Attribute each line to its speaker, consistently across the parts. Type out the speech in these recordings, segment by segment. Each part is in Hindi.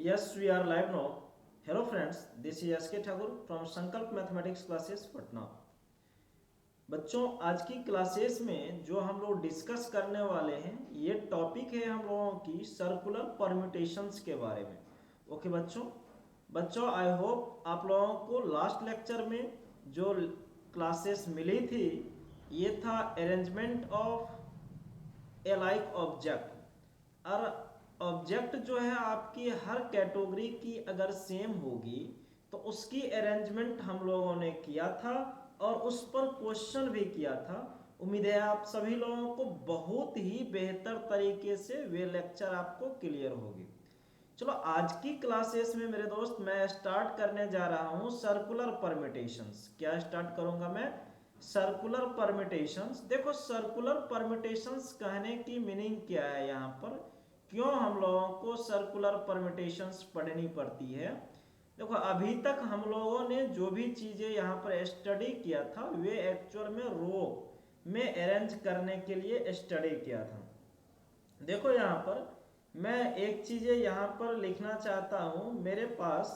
Speaker 1: Yes, we are live now. Hello friends, this is SK Thakur from संकल्प मैथमेटिक्स क्लासेस पटना। बच्चों, आज की क्लासेस में जो हम लोग डिस्कस करने वाले हैं ये टॉपिक है हम लोगों की सर्कुलर परम्यूटेशंस के बारे में। ओके बच्चों आई होप आप लोगों को लास्ट लेक्चर में जो क्लासेस मिली थी ये था arrangement of A like object. और ऑब्जेक्ट जो है आपकी हर कैटेगरी की अगर सेम होगी तो उसकी अरेंजमेंट हम लोगों ने किया था और उस पर क्वेश्चन भी किया था। उम्मीद है आप सभी लोगों को बहुत ही बेहतर तरीके से वे लेक्चर आपको क्लियर होगी। चलो आज की क्लासेस में मेरे दोस्त मैं स्टार्ट करने जा रहा हूं सर्कुलर परम्यूटेशंस। क्या स्टार्ट करूंगा मैं? Circular permutations. देखो सर्कुलर परम्यूटेशंस कहने की मीनिंग क्या है, यहाँ पर क्यों हम लोगों को सर्कुलर परम्यूटेशंस पढ़नी पड़ती है। देखो अभी तक हम लोगों ने जो भी चीजें यहाँ पर स्टडी किया था वे एक्चुअल में रो में अरेंज करने के लिए स्टडी किया था। देखो यहाँ पर मैं एक चीज यहाँ पर लिखना चाहता हूँ। मेरे पास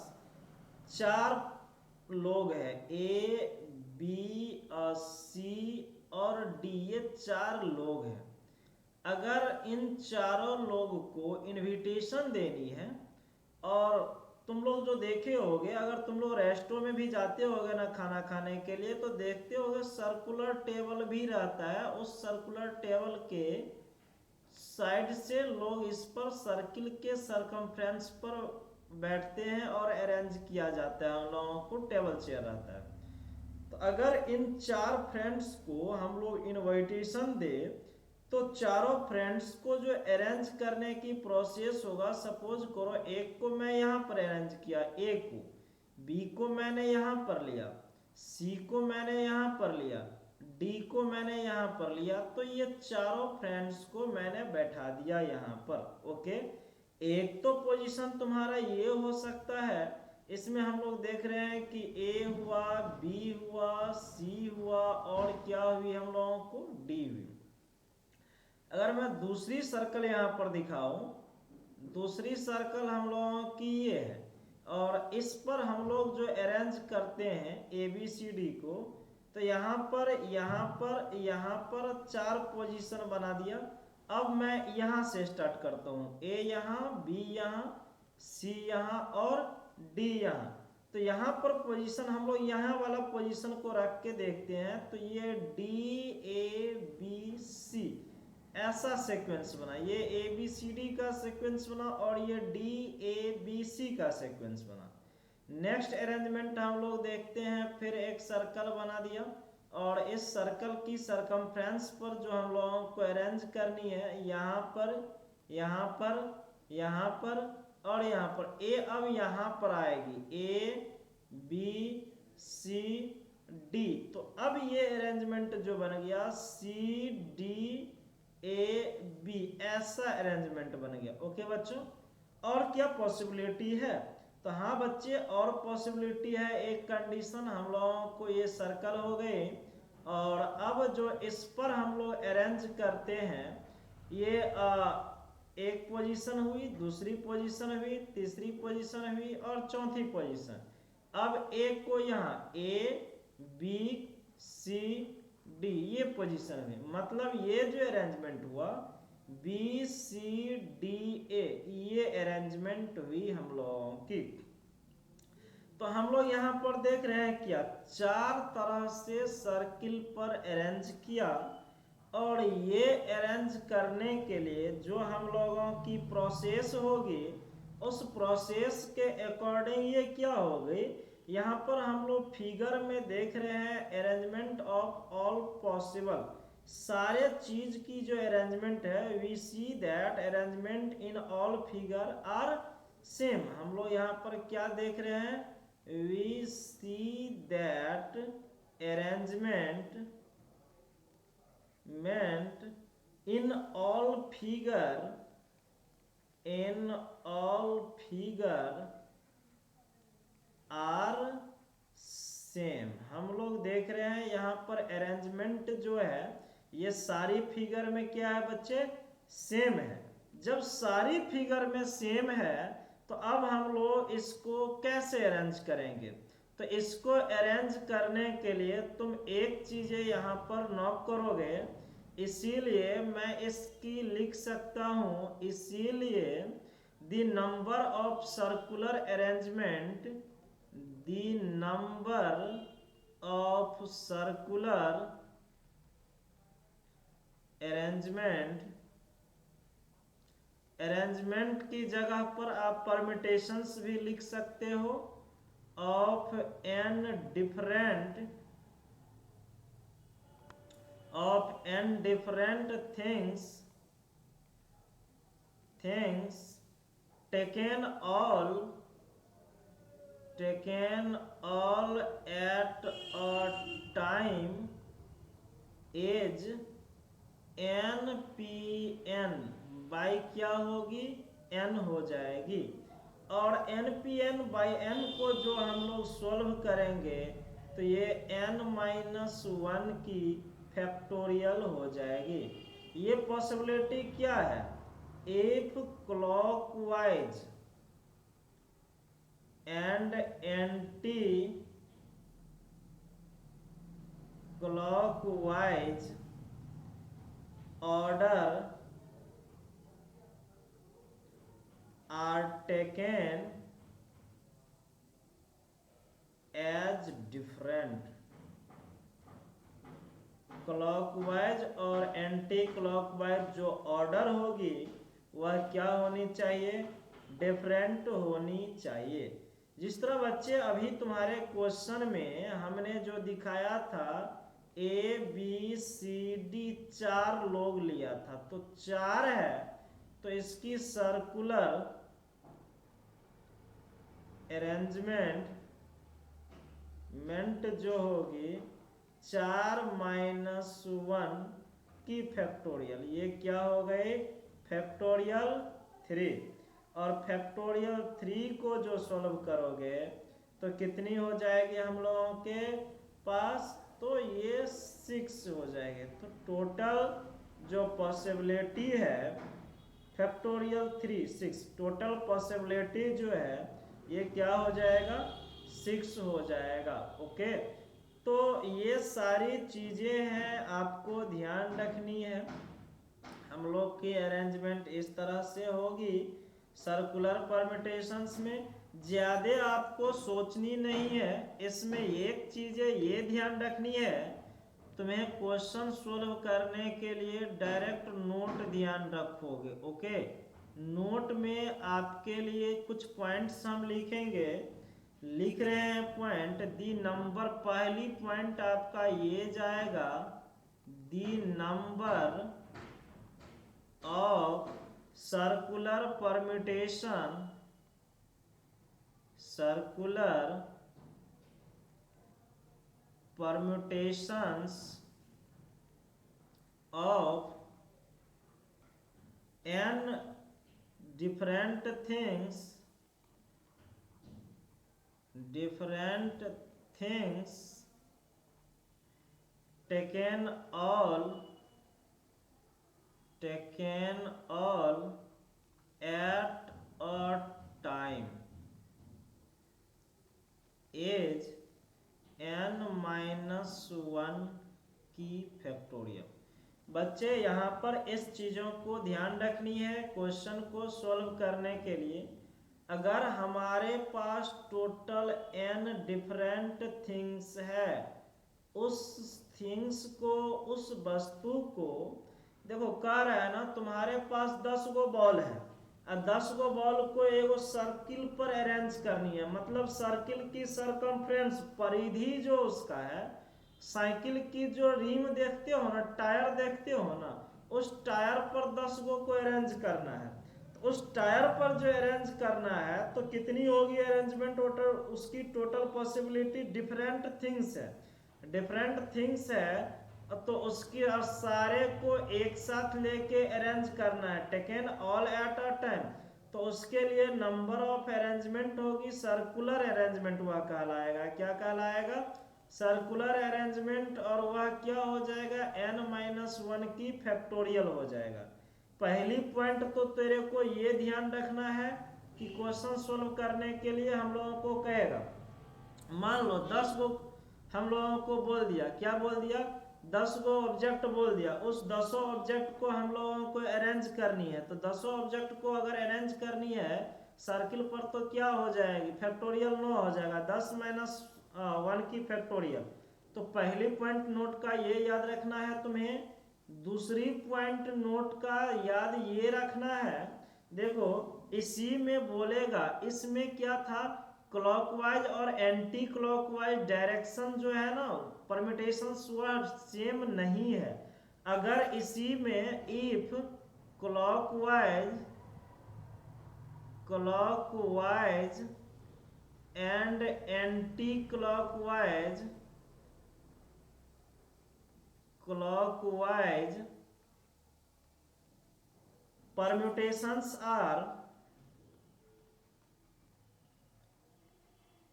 Speaker 1: चार लोग हैं, ए बी सी और डी, ये चार लोग हैं। अगर इन चारों लोग को इनविटेशन देनी है और तुम लोग जो देखे होगे, अगर तुम लोग रेस्टोरेंट में भी जाते होगे ना खाना खाने के लिए तो देखते होगे सर्कुलर टेबल भी रहता है। उस सर्कुलर टेबल के साइड से लोग इस पर सर्किल के सरकमफ्रेंस पर बैठते हैं और अरेंज किया जाता है, उन लोगों को टेबल चेयर रहता है। तो अगर इन चार फ्रेंड्स को हम लोग इनविटेशन दे तो चारों फ्रेंड्स को जो अरेंज करने की प्रोसेस होगा, सपोज करो एक को मैं यहाँ पर अरेंज किया, ए को, बी को मैंने यहाँ पर लिया, सी को मैंने यहाँ पर लिया, डी को मैंने यहाँ पर लिया, तो ये चारों फ्रेंड्स को मैंने बैठा दिया यहाँ पर। ओके, एक तो पोजीशन तुम्हारा ये हो सकता है, इसमें हम लोग देख रहे हैं कि ए हुआ, बी हुआ, सी हुआ और क्या हुई हम लोगों को, डी हुई। अगर मैं दूसरी सर्कल यहाँ पर दिखाऊं, दूसरी सर्कल हम लोगों की ये है और इस पर हम लोग जो अरेंज करते हैं ए बी सी डी को, तो यहाँ पर यहाँ पर यहाँ पर चार पोजीशन बना दिया। अब मैं यहाँ से स्टार्ट करता हूँ, ए यहाँ, बी यहाँ, सी यहाँ और डी यहाँ। तो यहाँ पर पोजीशन हम लोग यहाँ वाला पोजीशन को रख के देखते हैं तो ये डी ए बी सी ऐसा सीक्वेंस बना, ये ए बी सी डी का सीक्वेंस बना और ये डी ए बी सी का सीक्वेंस बना। नेक्स्ट अरेंजमेंट हम लोग देखते हैं, फिर एक सर्कल बना दिया और इस सर्कल की सरकमफ्रेंस पर जो हम लोगों को अरेंज करनी है, यहाँ पर, यहाँ पर, यहाँ पर और यहाँ पर, ए अब यहाँ पर आएगी, ए बी सी डी। तो अब ये अरेंजमेंट जो बन गया सी डी ए बी, ऐसा अरेंजमेंट बन गया। ओके बच्चों, और क्या पॉसिबिलिटी है? तो हाँ बच्चे, और पॉसिबिलिटी है। एक कंडीशन, हम लोगों को ये सर्कल हो गए और अब जो इस पर हम लोग अरेंज करते हैं, ये एक पोजीशन हुई, दूसरी पोजीशन हुई, तीसरी पोजीशन हुई और चौथी पोजीशन। अब एक को यहाँ ए बी सी डी ये पोजीशन है, मतलब ये जो अरेंजमेंट हुआ बी सी डी ए, ये अरेंजमेंट हुई हम लोगों की। तो हम लोग यहाँ पर देख रहे हैं क्या, चार तरह से सर्किल पर अरेंज किया और ये अरेंज करने के लिए जो हम लोगों की प्रोसेस होगी उस प्रोसेस के अकॉर्डिंग ये क्या हो गई, यहाँ पर हम लोग फिगर में देख रहे हैं अरेंजमेंट ऑफ ऑल पॉसिबल, सारे चीज की जो अरेंजमेंट है, we see that arrangement in all figure are same. हम लोग यहाँ पर क्या देख रहे हैं, we see that arrangement in all figure are same. हम लोग देख रहे हैं यहाँ पर अरेंजमेंट जो है ये सारी फिगर में क्या है बच्चे, सेम है। जब सारी फिगर में सेम है तो अब हम लोग इसको कैसे अरेंज करेंगे? तो इसको अरेंज करने के लिए तुम एक चीज़ यहाँ पर नोट करोगे, इसीलिए मैं इसकी लिख सकता हूँ, इसीलिए the number of circular arrangement, the number of circular arrangement की जगह पर आप परमिटेशंस भी लिख सकते हो, of an different things taken all at a time is NPN by क्या होगी? n हो जाएगी। और NPN बाई n को जो हम लोग सोल्व करेंगे तो ये n-1 की फैक्टोरियल हो जाएगी। ये पॉसिबिलिटी क्या है? If clockwise and anti clockwise order are taken as different, clockwise और एंटी क्लॉकवाइज जो ऑर्डर होगी वह क्या होनी चाहिए? डिफरेंट होनी चाहिए। जिस तरह बच्चे अभी तुम्हारे क्वेश्चन में हमने जो दिखाया था ABCD 4 लोग लिया था, तो 4 है तो इसकी सर्कुलर अरेंजमेंट जो होगी 4-1 की फैक्टोरियल, ये क्या हो गए? फैक्टोरियल 3। और फैक्टोरियल 3 को जो सॉल्व करोगे तो कितनी हो जाएगी हम लोगों के पास? तो ये 6 हो जाएंगे। तो टोटल जो पॉसिबिलिटी है फैक्टोरियल 3 6, टोटल पॉसिबिलिटी जो है ये क्या हो जाएगा? 6 हो जाएगा। ओके, तो ये सारी चीज़ें हैं आपको ध्यान रखनी है। हम लोग की अरेंजमेंट इस तरह से होगी सर्कुलर परम्यूटेशंस में। ज़्यादा आपको सोचनी नहीं है, इसमें एक चीज़ ये ध्यान रखनी है, तुम्हें क्वेश्चन सोल्व करने के लिए डायरेक्ट नोट ध्यान रखोगे। ओके, नोट में आपके लिए कुछ पॉइंट्स हम लिखेंगे, लिख रहे हैं पॉइंट। दी नंबर, पहली पॉइंट आपका ये जाएगा, the number of circular permutations of n different things taken all at a time is n-1 की फैक्टोरियल। बच्चे यहाँ पर इस चीज़ों को ध्यान रखनी है क्वेश्चन को सॉल्व करने के लिए। अगर हमारे पास टोटल n डिफरेंट थिंग्स है, उस थिंग्स को, उस वस्तु को, देखो कह रहा है ना तुम्हारे पास 10 गो बॉल है और 10 गो बॉल को एगो सर्किल पर अरेंज करनी है। मतलब सर्किल की सरकमफ्रेंस, परिधि जो उसका है, साइकिल की जो रिम देखते हो ना, टायर देखते हो ना, उस टायर पर 10 गो को अरेंज करना है। तो उस टायर पर जो अरेंज करना है तो कितनी होगी अरेंजमेंट टोटल? उसकी टोटल पॉसिबिलिटी डिफरेंट थिंग्स है, तो उसकी सारे को एक साथ लेके अरेंज करना है, taken all at a time. तो उसके लिए नंबर ऑफ अरेंजमेंट होगी सर्कुलर अरेंजमेंट, वह कहलाएगा, क्या कहलाएगा? Circular arrangement. और वह क्या हो जाएगा? n-1 की फैक्टोरियल हो जाएगा। पहली पॉइंट तो तेरे को ये ध्यान रखना है कि क्वेश्चन सोल्व करने के लिए हम लोगों को कहेगा, मान लो 10 को हम लोगों को बोल दिया, क्या बोल दिया, 10 गो ऑब्जेक्ट बोल दिया, उस 10 ऑब्जेक्ट को हम लोगों को अरेंज करनी है। तो 10 ऑब्जेक्ट को अगर अरेंज करनी है सर्किल पर तो क्या हो जाएगी, फैक्टोरियल 9 हो जाएगा, 10 माइनस 1 की फैक्टोरियल। तो पहली पॉइंट नोट का ये याद रखना है तुम्हें, दूसरी पॉइंट नोट का याद ये रखना है। देखो इसी में बोलेगा, इसमें क्या था, क्लॉकवाइज और एंटी क्लॉकवाइज डायरेक्शन जो है ना परम्यूटेशंस वह सेम नहीं है। अगर इसी में if clockwise and anti clockwise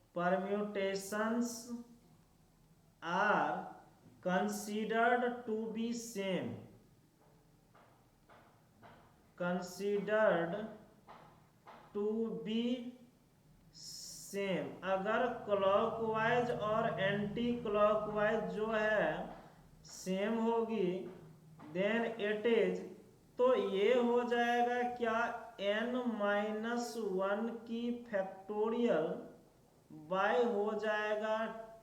Speaker 1: permutations are considered to be same, अगर क्लॉकवाइज और एंटी क्लॉकवाइज जो है सेम होगी देन इट इज, तो ये हो जाएगा क्या, n-1 की फैक्टोरियल बाय हो जाएगा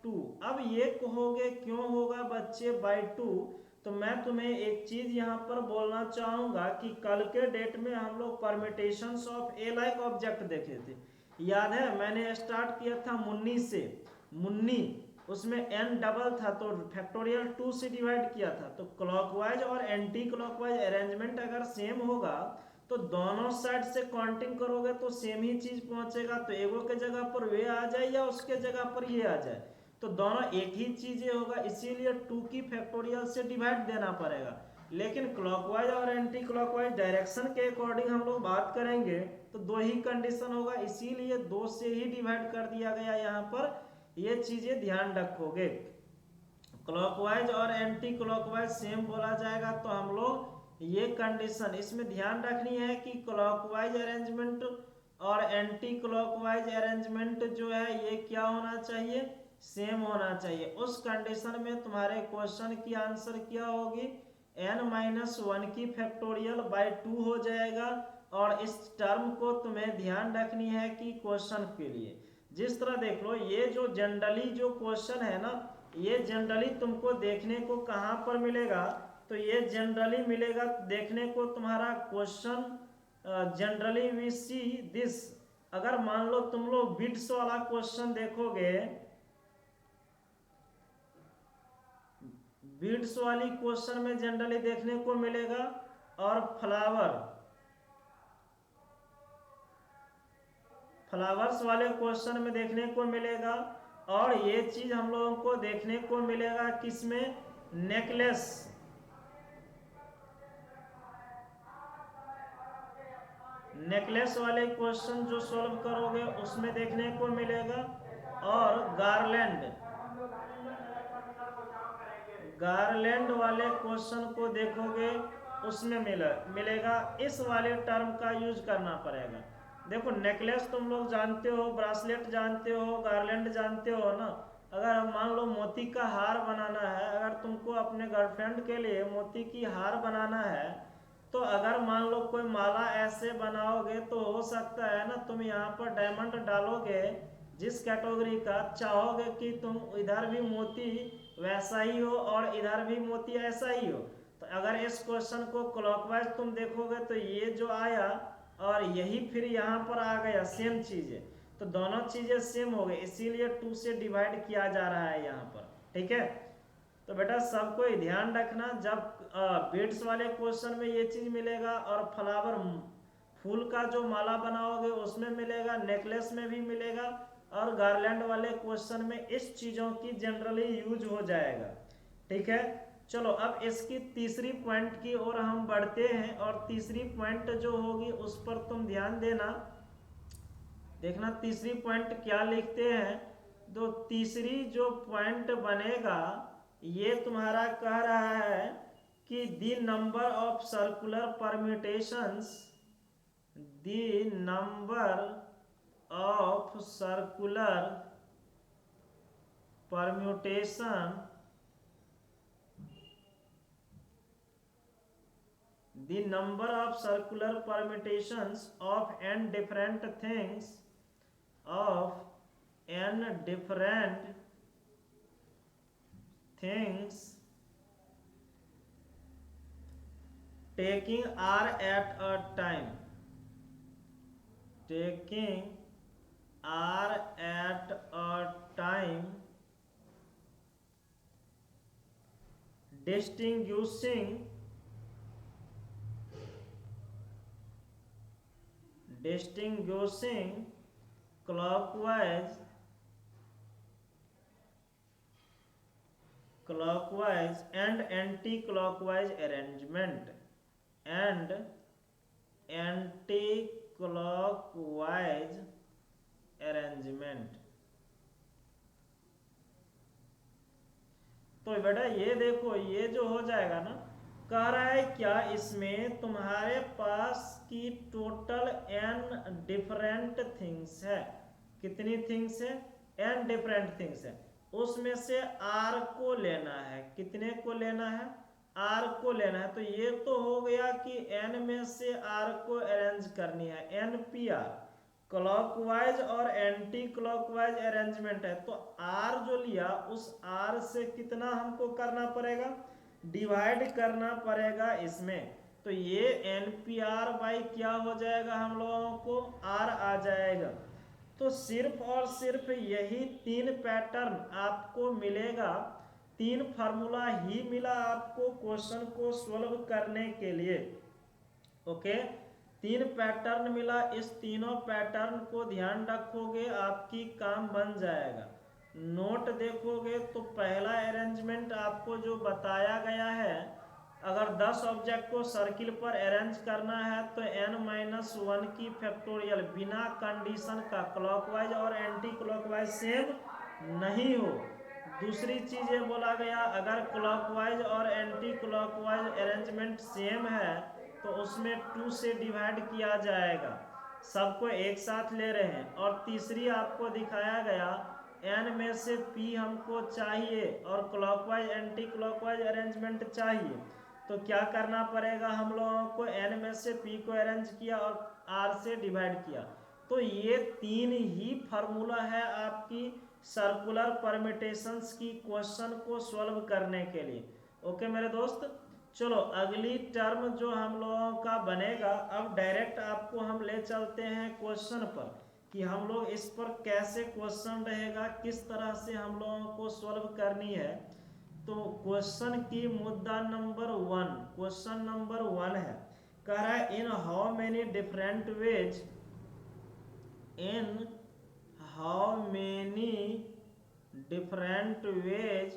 Speaker 1: 2। अब ये कहोगे क्यों होगा बच्चे बाय 2, तो मैं तुम्हें एक चीज यहाँ पर बोलना चाहूंगा कि कल के डेट में हम लोग permutations of A like object देखे थे, याद है, मैंने स्टार्ट किया था मुन्नी से, मुन्नी उसमें n डबल था तो फैक्टोरियल 2 से डिवाइड किया था। तो क्लॉकवाइज और एंटी क्लॉकवाइज अरेंजमेंट अगर सेम होगा तो दोनों साइड से काउंटिंग करोगे तो सेम ही चीज पहुंचेगा, तो एगो के जगह पर वे आ जाए या उसके जगह पर ये आ जाए, तो दोनों एक ही चीज होगा, इसीलिए 2 की फैक्टोरियल से डिवाइड देना पड़ेगा। लेकिन क्लॉकवाइज और एंटी क्लॉकवाइज डायरेक्शन के अकॉर्डिंग हम लोग बात करेंगे तो 2 ही कंडीशन होगा, इसीलिए 2 से ही डिवाइड कर दिया गया। यहाँ पर ये चीजें ध्यान रखोगे, क्लॉकवाइज और एंटी क्लॉकवाइज सेम बोला जाएगा तो हम लोग ये कंडीशन इसमें ध्यान रखनी है कि क्लॉकवाइज अरेंजमेंट और एंटी क्लॉकवाइज अरेंजमेंट जो है ये क्या होना चाहिए, सेम होना चाहिए। उस कंडीशन में तुम्हारे क्वेश्चन की आंसर क्या होगी, n-1 की फैक्टोरियल बाय 2 हो जाएगा। और इस टर्म को तुम्हें ध्यान रखनी है कि क्वेश्चन के लिए जिस तरह देख लो, ये जो जनरली जो क्वेश्चन है ना, ये जनरली तुमको देखने को कहाँ पर मिलेगा, तो ये जनरली मिलेगा देखने को तुम्हारा question generally we see this, अगर मान लो तुम लोग बिट्स वाला क्वेश्चन देखोगे, बिट्स वाली क्वेश्चन में जनरली देखने को मिलेगा, और फ्लावर्स वाले क्वेश्चन में देखने को मिलेगा, और ये चीज हम लोगों को देखने को मिलेगा किसमें, नेकलेस वाले क्वेश्चन जो सॉल्व करोगे उसमें देखने को मिलेगा, और गार्लैंड वाले क्वेश्चन को देखोगे उसमें मिलेगा। इस वाले टर्म का यूज करना पड़ेगा। देखो नेकलेस तुम लोग जानते हो, ब्रासलेट जानते हो, गार्लैंड जानते हो ना। अगर मान लो मोती का हार बनाना है, अगर तुमको अपने गर्लफ्रेंड के लिए मोती की हार बनाना है, तो अगर मान लो कोई माला ऐसे बनाओगे तो हो सकता है ना तुम यहाँ पर डायमंड डालोगे, जिस कैटेगरी का चाहोगे कि तुम इधर भी मोती वैसा ही हो और इधर भी मोती ऐसा ही हो। तो अगर इस क्वेश्चन को क्लॉकवाइज तुम देखोगे तो ये जो आया और यही फिर यहाँ पर आ गया, सेम चीज है, तो दोनों चीजें सेम हो गई, इसीलिए 2 से डिवाइड किया जा रहा है यहाँ पर। ठीक है, तो बेटा सबको ध्यान रखना, जब बीड्स वाले क्वेश्चन में ये चीज मिलेगा, और फ्लावर फूल का जो माला बनाओगे उसमें मिलेगा, नेकलेस में भी मिलेगा, और गार्लैंड वाले क्वेश्चन में इस चीजों की जनरली यूज हो जाएगा। ठीक है, चलो अब इसकी तीसरी पॉइंट की ओर हम बढ़ते हैं, और तीसरी पॉइंट जो होगी उस पर तुम ध्यान देना, देखना तीसरी पॉइंट क्या लिखते हैं। तो तीसरी जो पॉइंट बनेगा ये तुम्हारा कह रहा है कि the number of circular permutations the number of circular permutation the number of circular permutations of n different things of n different things taking r at a time, taking r at a time, distinguishing clockwise and anti-clockwise arrangement and anti-clockwise arrangement। तो बेटा ये देखो, ये जो हो जाएगा ना, कह रहा है क्या, इसमें तुम्हारे पास की टोटल n डिफरेंट थिंग्स है। कितनी थिंग्स है? n डिफरेंट थिंग्स है। उसमें से r को लेना है। कितने को लेना है? r को लेना है। तो ये तो हो गया कि n में से r को अरेंज करनी है, npr। क्लॉकवाइज और एंटी क्लॉकवाइज अरेंजमेंट है, तो r जो लिया उस r से कितना हमको करना पड़ेगा? डिवाइड करना पड़ेगा इसमें। तो ये npr बाई क्या हो जाएगा? हम लोगों को r आ जाएगा। तो सिर्फ और सिर्फ यही 3 पैटर्न आपको मिलेगा, 3 फार्मूला ही मिला आपको क्वेश्चन को सॉल्व करने के लिए। ओके, 3 पैटर्न मिला। इस तीनों पैटर्न को ध्यान रखोगे, आपकी काम बन जाएगा। नोट देखोगे तो पहला अरेंजमेंट आपको जो बताया गया है, अगर 10 ऑब्जेक्ट को सर्किल पर अरेंज करना है तो n-1 की फैक्टोरियल बिना कंडीशन का क्लॉकवाइज और एंटी क्लॉकवाइज सेम नहीं हो। दूसरी चीज ये बोला गया, अगर क्लॉकवाइज और एंटी क्लॉकवाइज अरेंजमेंट सेम है तो उसमें 2 से डिवाइड किया जाएगा। सबको एक साथ ले रहे हैं। और तीसरी आपको दिखाया गया, n में से p हमको चाहिए और क्लॉकवाइज एंटी क्लॉकवाइज अरेंजमेंट चाहिए, तो क्या करना पड़ेगा? हम लोगों को n में से p को अरेंज किया और r से डिवाइड किया। तो ये 3 ही फार्मूला है आपकी सर्कुलर परम्यूटेशंस की क्वेश्चन को सॉल्व करने के लिए। ओके मेरे दोस्त, चलो अगली टर्म जो हम लोगों का बनेगा, अब डायरेक्ट आपको हम ले चलते हैं क्वेश्चन पर कि हम लोग इस पर कैसे क्वेश्चन रहेगा, किस तरह से हम लोगों को सॉल्व करनी है। तो क्वेश्चन की मुद्दा नंबर 1, क्वेश्चन नंबर 1 है, कह रहा है in how many different ways, in how many different ways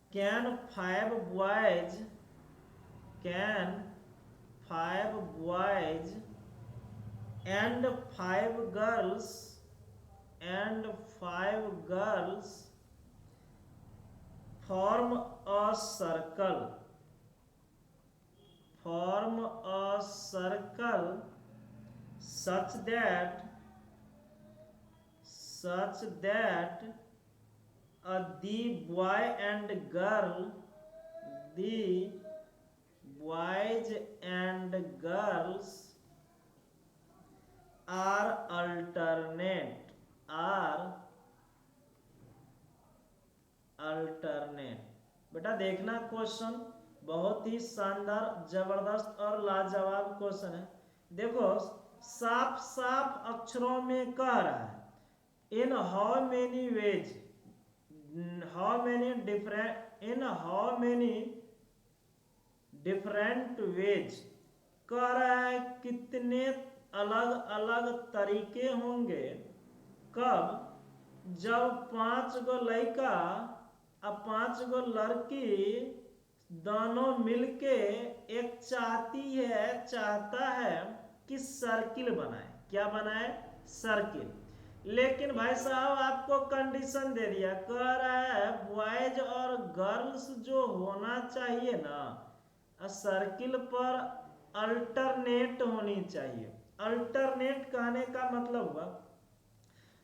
Speaker 1: can 5 boys and 5 girls form a circle such that the boys and girls are alternate। बेटा देखना, क्वेश्चन बहुत ही शानदार, जबरदस्त और लाजवाब क्वेश्चन है। देखो साफ साफ अक्षरों में कह रहा है, in how many veg, different ways, कह रहा है कितने अलग अलग तरीके होंगे। कब? जब 5 गो लड़का और 5 गो लड़की दोनों मिलके एक चाहता है कि सर्किल बनाए। क्या बनाए? सर्किल। लेकिन भाई साहब आपको कंडीशन दे दिया, कह रहा है बॉयज और गर्ल्स जो होना चाहिए ना सर्किल पर अल्टरनेट होनी चाहिए। अल्टरनेट कहने का मतलब हुआ,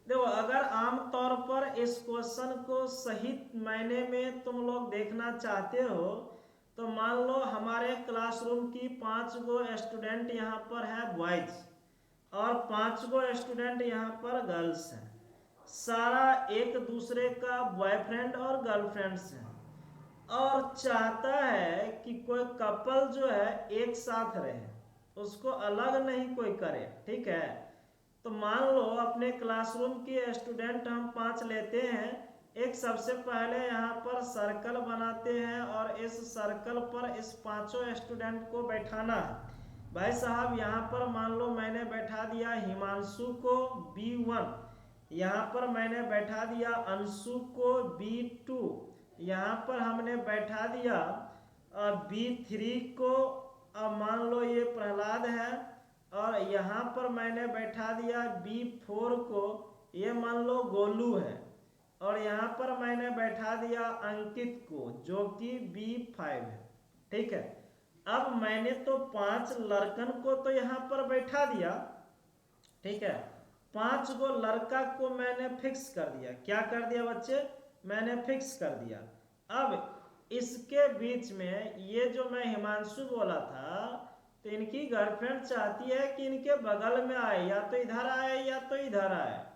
Speaker 1: देखो अगर आम तौर पर इस क्वेश्चन को सही मायने में तुम लोग देखना चाहते हो तो मान लो हमारे क्लासरूम की 5 गो स्टूडेंट यहाँ पर है बॉयज और 5 गो स्टूडेंट यहाँ पर गर्ल्स हैं, सारा एक दूसरे का बॉयफ्रेंड और गर्लफ्रेंड्स हैं और चाहता है कि कोई कपल जो है एक साथ रहे, उसको अलग नहीं कोई करे, ठीक है। तो मान लो अपने क्लासरूम के स्टूडेंट हम 5 लेते हैं, एक सबसे पहले यहाँ पर सर्कल बनाते हैं और इस सर्कल पर इस 5 स्टूडेंट को बैठाना है। भाई साहब यहाँ पर मान लो मैंने बैठा दिया हिमांशु को B1, यहाँ पर मैंने बैठा दिया अंशु को B2, यहाँ पर हमने बैठा दिया B3 को, अब मान लो ये प्रहलाद है, और यहाँ पर मैंने बैठा दिया B4 को, ये मान लो गोलू है, और यहाँ पर मैंने बैठा दिया अंकित को जो कि B5 है, ठीक है। अब मैंने तो 5 लड़कन को तो यहाँ पर बैठा दिया, ठीक है, 5 गो लड़का को मैंने फिक्स कर दिया। क्या कर दिया बच्चे? मैंने फिक्स कर दिया। अब इसके बीच में ये जो मैं हिमांशु बोला था तो इनकी गर्लफ्रेंड चाहती है कि इनके बगल में आए, या तो इधर आए या तो इधर आए,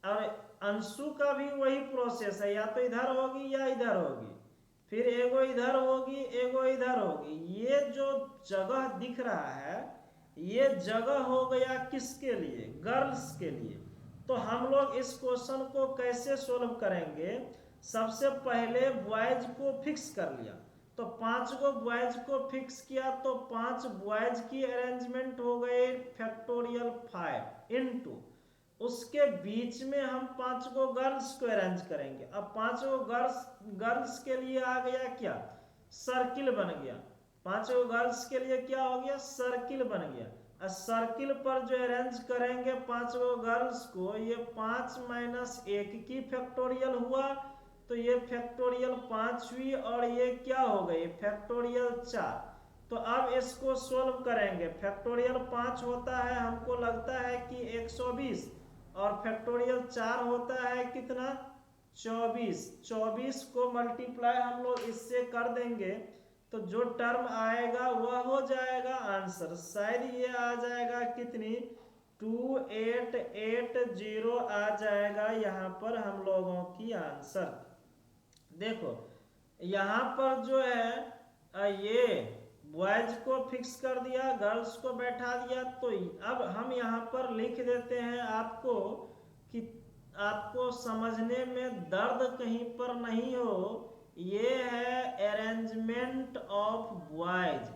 Speaker 1: और अंशु का भी वही प्रोसेस है, या तो इधर होगी या इधर होगी, फिर एगो इधर होगी एगो इधर होगी। ये जो जगह दिख रहा है ये जगह हो गया किसके लिए? गर्ल्स के लिए। तो हम लोग इस क्वेश्चन को कैसे सोल्व करेंगे? सबसे पहले बॉयज को फिक्स कर लिया, तो 5 गो बॉयज को फिक्स किया तो 5 बॉयज की अरेंजमेंट हो गए फैक्टोरियल 5 इनटू, उसके बीच में हम 5 गो गर्ल्स को अरेंज करेंगे। अब 5 गो गर्ल्स के लिए आ गया क्या? सर्किल बन गया। 5 गो गर्ल्स के लिए क्या हो गया? सर्किल बन गया। और सर्किल पर जो अरेंज करेंगे 5 गो गर्ल्स को, ये 5 - 1 की फैक्टोरियल हुआ, तो ये फैक्टोरियल 5 हुई, और ये क्या हो गई? फैक्टोरियल 4। तो अब इसको सोल्व करेंगे। फैक्टोरियल 5 होता है हमको लगता है कि 120, और फैक्टोरियल 4 होता है कितना? 24। 24 को मल्टीप्लाई हम लोग इससे कर देंगे तो जो टर्म आएगा वह हो जाएगा आंसर। शायद ये आ जाएगा कितनी? 2880 आ जाएगा यहाँ पर हम लोगों की आंसर। देखो यहाँ पर जो है ये बॉयज को फिक्स कर दिया, गर्ल्स को बैठा दिया, तो अब हम यहाँ पर लिख देते हैं आपको कि आपको समझने में दर्द कहीं पर नहीं हो। ये है arrangement of boys,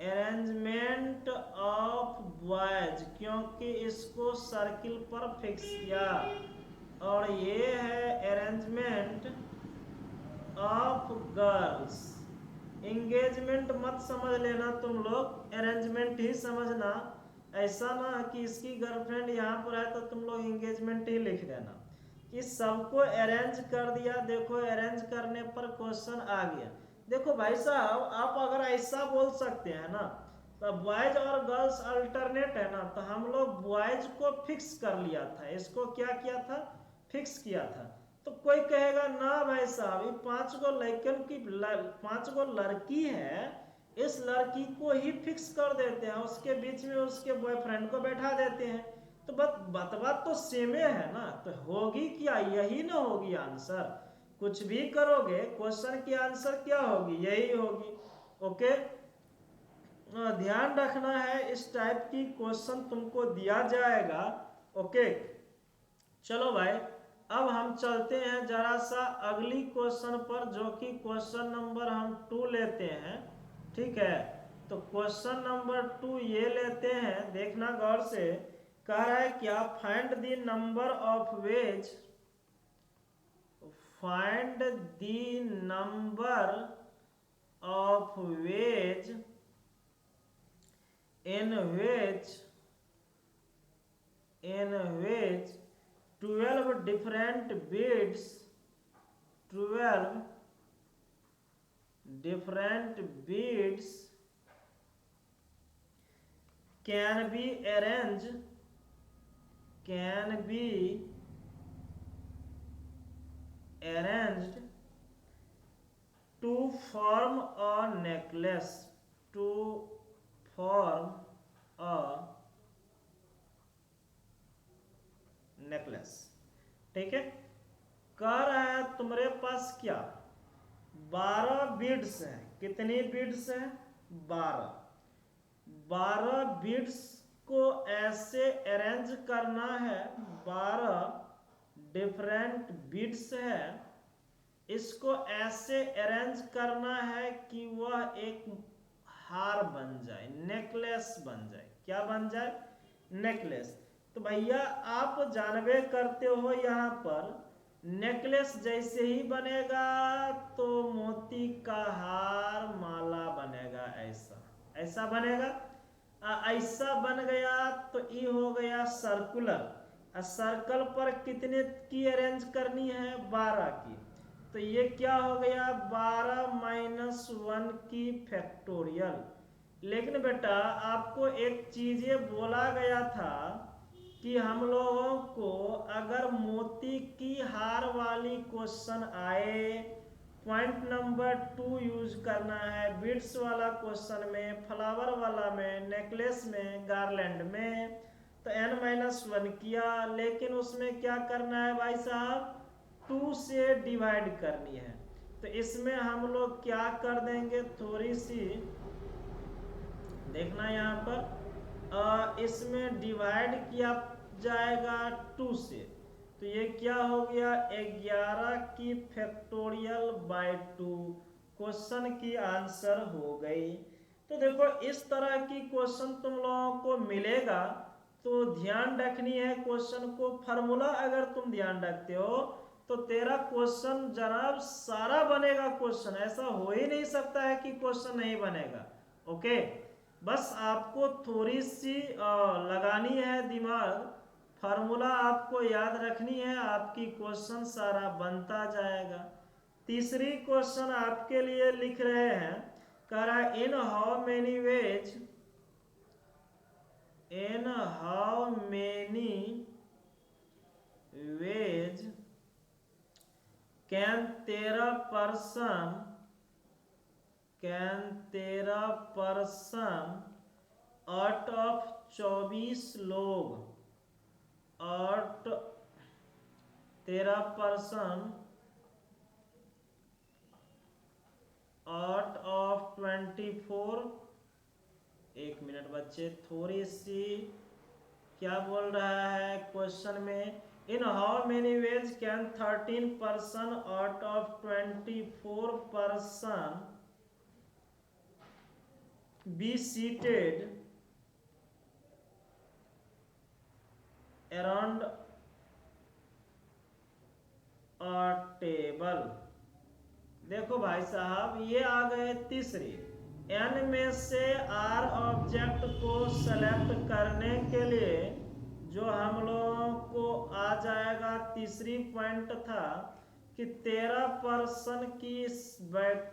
Speaker 1: arrangement of boys, क्योंकि इसको सर्किल पर फिक्स किया। और ये है अरेंजमेंट ऑफ गर्ल्स। एंगेजमेंट मत समझ लेना तुम लोग, अरेंजमेंट ही समझना। ऐसा ना कि इसकी गर्लफ्रेंड यहाँ पर है तो तुम लोग एंगेजमेंट ही लिख देना। इस सबको अरेंज कर दिया। देखो अरेंज करने पर क्वेश्चन आ गया। देखो भाई साहब आप अगर ऐसा बोल सकते हैं ना, तो बॉयज और गर्ल्स अल्टरनेट है ना, तो हम लोग बॉयज को फिक्स कर लिया था। इसको क्या किया था? फिक्स किया था। तो कोई कहेगा ना भाई साहब ये 5 गो लड़कन की 5 गो लड़की है, इस लड़की को ही फिक्स कर देते हैं, उसके बीच में उसके बॉयफ्रेंड को बैठा देते हैं। तो बात तो सेमे है ना, तो होगी क्या? यही ना होगी आंसर। कुछ भी करोगे क्वेश्चन की आंसर क्या होगी? यही होगी। ओके, ध्यान रखना है इस टाइप की क्वेश्चन तुमको दिया जाएगा। ओके चलो भाई अब हम चलते हैं जरा सा अगली क्वेश्चन पर, जो कि क्वेश्चन नंबर हम 2 लेते हैं। ठीक है, तो क्वेश्चन नंबर 2 ये लेते हैं, देखना गौर से। कह रहा है क्या? Find the number of veg, find the number of veg in which different beads, 12 different beads can be arranged to form a necklace, to form a necklace। ठीक है, कह रहा है तुम्हारे पास क्या 12 बीड्स हैं। कितनी बीड्स हैं 12 बीड्स को ऐसे अरेंज करना है, 12 डिफरेंट बीड्स है, इसको ऐसे अरेंज करना है कि वह एक हार बन जाए, नेकलेस बन जाए। क्या बन जाए नेकलेस। तो भैया आप जानबे करते हो यहाँ पर नेकलेस जैसे ही बनेगा तो मोती का हार माला बनेगा, ऐसा बनेगा। ऐसा बन गया तो ये हो गया सर्कुलर। सर्कल पर कितने की अरेंज करनी है 12 की, तो ये क्या हो गया 12 - 1 की फैक्टोरियल। लेकिन बेटा आपको एक चीज ये बोला गया था कि हम लोगों को अगर मोती की हार वाली क्वेश्चन आए, पॉइंट नंबर 2 यूज करना है, बीड्स वाला क्वेश्चन में, फ्लावर वाला में, नेकलेस में, गार्लैंड में, तो n-1 किया। लेकिन उसमें क्या करना है भाई साहब 2 से डिवाइड करनी है। तो इसमें हम लोग क्या कर देंगे, थोड़ी सी देखना यहाँ पर, इसमें डिवाइड किया जाएगा 2 से, तो ये क्या हो गया 11 की फैक्टोरियल बाय 2। क्वेश्चन की आंसर हो गई। तो देखो इस तरह की क्वेश्चन तुम लोगों को मिलेगा, तो ध्यान रखनी है क्वेश्चन को। फार्मूला अगर तुम ध्यान रखते हो तो तेरा क्वेश्चन जनाब सारा बनेगा क्वेश्चन। ऐसा हो ही नहीं सकता है कि क्वेश्चन नहीं बनेगा। ओके, बस आपको थोड़ी सी लगानी है दिमाग, फार्मूला आपको याद रखनी है, आपकी क्वेश्चन सारा बनता जाएगा। तीसरी क्वेश्चन आपके लिए लिख रहे हैं, कह रहा है in how many veg can 13 person out of 24 लोग, 13% आउट ऑफ 24। एक मिनट बच्चे, थोड़ी सी क्या बोल रहा है क्वेश्चन में, in how many veg can 13% out of 24 person be seated around a table. देखो भाई साहब ये आ गए तीसरी। एन में से आर ऑब्जेक्ट को सेलेक्ट करने के लिए जो हम लोगों को आ जाएगा, तीसरी पॉइंट था कि 13 की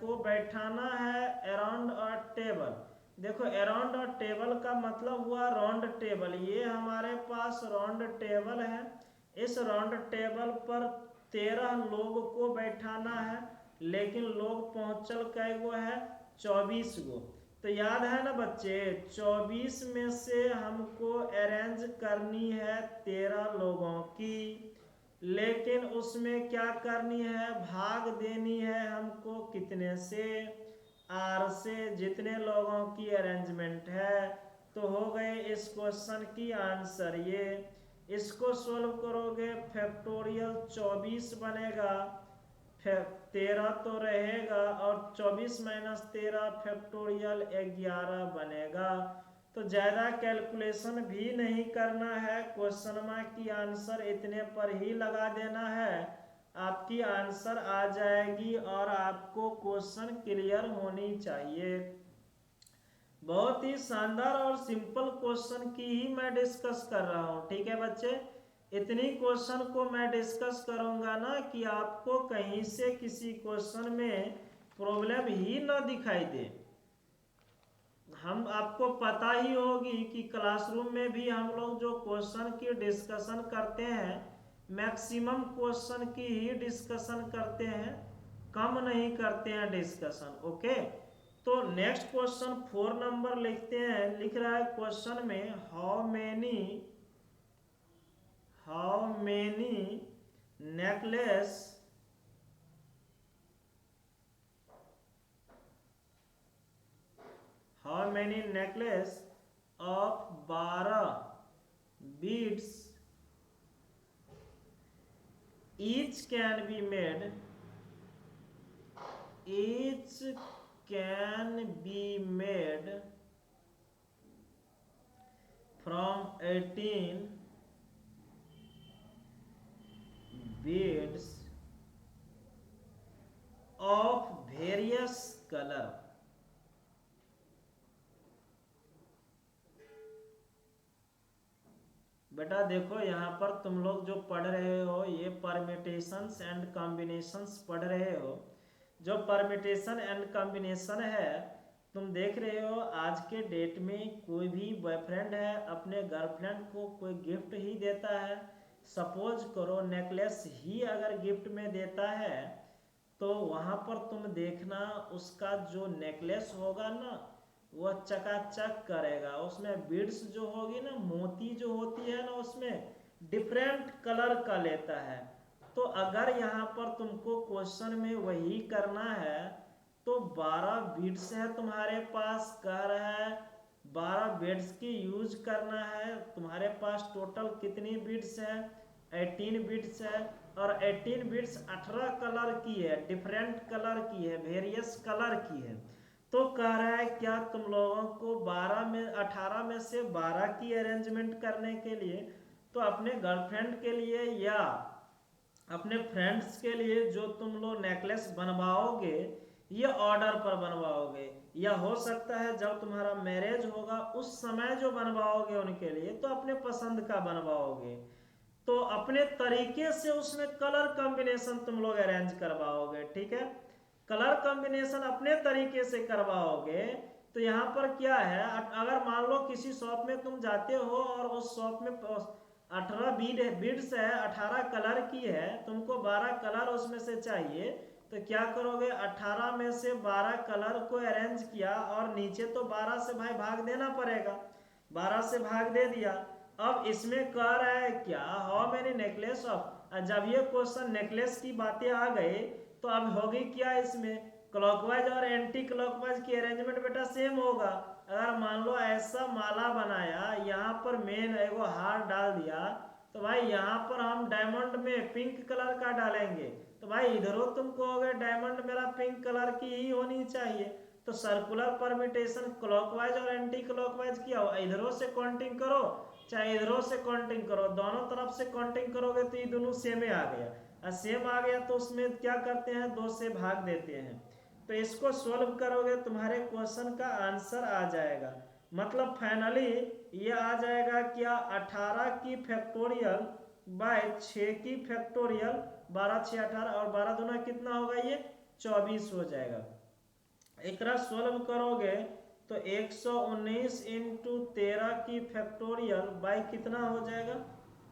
Speaker 1: को बैठाना है अराउंड अ टेबल। देखो अराउंड अ टेबल का मतलब हुआ राउंड टेबल। ये हमारे पास राउंड टेबल है, इस राउंड टेबल पर 13 लोग को बैठाना है, लेकिन लोग पहुंचल कै गो है 24 गो। तो याद है ना बच्चे, 24 में से हमको अरेंज करनी है 13 लोगों की, लेकिन उसमें क्या करनी है भाग देनी है हमको कितने से, आर से, जितने लोगों की अरेंजमेंट है। तो हो गए इस क्वेश्चन की आंसर ये। इसको सोल्व करोगे फैक्टोरियल 24 बनेगा, 13 तो रहेगा और 24 - 13 फैक्टोरियल 11 बनेगा। तो ज़्यादा कैलकुलेशन भी नहीं करना है, क्वेश्चन में की आंसर इतने पर ही लगा देना है, आपकी आंसर आ जाएगी और आपको क्वेश्चन क्लियर होनी चाहिए। बहुत ही शानदार और सिंपल क्वेश्चन की ही मैं डिस्कस कर रहा हूँ, ठीक है बच्चे। इतनी क्वेश्चन को मैं डिस्कस करूंगा ना कि आपको कहीं से किसी क्वेश्चन में प्रॉब्लम ही ना दिखाई दे। हम आपको पता ही होगी कि क्लासरूम में भी हम लोग जो क्वेश्चन की डिस्कशन करते हैं मैक्सिमम क्वेश्चन की ही डिस्कशन करते हैं, कम नहीं करते हैं डिस्कशन। ओके, तो नेक्स्ट क्वेश्चन 4 नंबर लिखते हैं। लिख रहा है क्वेश्चन में how many necklace of 12 beads each can be made from 18 beads of various color। बेटा देखो यहाँ पर तुम लोग जो पढ़ रहे हो ये परम्यूटेशंस एंड कॉम्बिनेशंस पढ़ रहे हो। जो परम्यूटेशन एंड कॉम्बिनेशन है तुम देख रहे हो, आज के डेट में कोई भी बॉयफ्रेंड है अपने गर्लफ्रेंड को कोई गिफ्ट ही देता है। सपोज करो नेकलेस ही अगर गिफ्ट में देता है तो वहाँ पर तुम देखना उसका जो नेकलेस होगा ना वह चकाचक करेगा। उसमें बीड्स जो होगी ना, मोती जो होती है ना, उसमें डिफरेंट कलर का लेता है। तो अगर यहाँ पर तुमको क्वेश्चन में वही करना है तो 12 बीड्स है तुम्हारे पास, कह रहा है 12 बीड्स की यूज करना है। तुम्हारे पास टोटल कितनी बीड्स है? 18 बीड्स है, और 18 बीड्स 18 कलर की है, डिफरेंट कलर की है, वेरियस कलर की है। तो कह रहा है क्या तुम लोगों को 18 में से 12 की अरेंजमेंट करने के लिए तो अपने गर्लफ्रेंड के लिए या अपने फ्रेंड्स के लिए जो तुम लोग नेकलेस बनवाओगे ये ऑर्डर पर बनवाओगे, या हो सकता है जब तुम्हारा मैरिज होगा उस समय जो बनवाओगे उनके लिए तो अपने पसंद का बनवाओगे। तो अपने तरीके से उसमें कलर कॉम्बिनेशन तुम लोग अरेंज करवाओगे। ठीक है, कलर कॉम्बिनेशन अपने तरीके से करवाओगे। तो यहाँ पर क्या है, अगर मान लो किसी शॉप में तुम जाते हो और उस शॉप में 18 बीड्स है, 18 कलर की है, तुमको 12 कलर उसमें से चाहिए, तो क्या करोगे 18 में से 12 कलर को अरेंज किया और नीचे तो 12 से भाई भाग देना पड़ेगा, 12 से भाग दे दिया। अब इसमें कह रहा है क्या हाउ मेनी नेकलेस ऑफ, जब ये क्वेश्चन नेकलेस की बातें आ गई तो अब होगी क्या, इसमें क्लॉकवाइज और एंटी क्लॉकवाइज की अरेंजमेंट बेटा सेम होगा। अगर मान लो ऐसा माला बनाया, यहाँ पर मेन एगो हार डाल दिया, तो भाई यहाँ पर हम डायमंड में पिंक कलर का डालेंगे, तो भाई इधरों तुम कहोगे डायमंड मेरा पिंक कलर की ही होनी चाहिए। तो सर्कुलर परम्यूटेशन क्लॉकवाइज और एंटी क्लॉकवाइज किया हो, इधरों से काउंटिंग करो चाहे इधरों से काउंटिंग करो, दोनों तरफ से काउंटिंग करोगे तो ये दोनों सेम आ गया, और सेम आ गया तो उसमें क्या करते हैं 2 से भाग देते हैं। तो इसको सॉल्व करोगे तुम्हारे क्वेश्चन का आंसर आ जाएगा। मतलब फाइनली ये आ जाएगा क्या 18 की फैक्टोरियल बाय 6 की फैक्टोरियल, 12 6 18 और 12 दूना कितना होगा, ये 24 हो जाएगा। एक सॉल्व करोगे तो 119 इंटू 13 की फैक्टोरियल बाय कितना हो जाएगा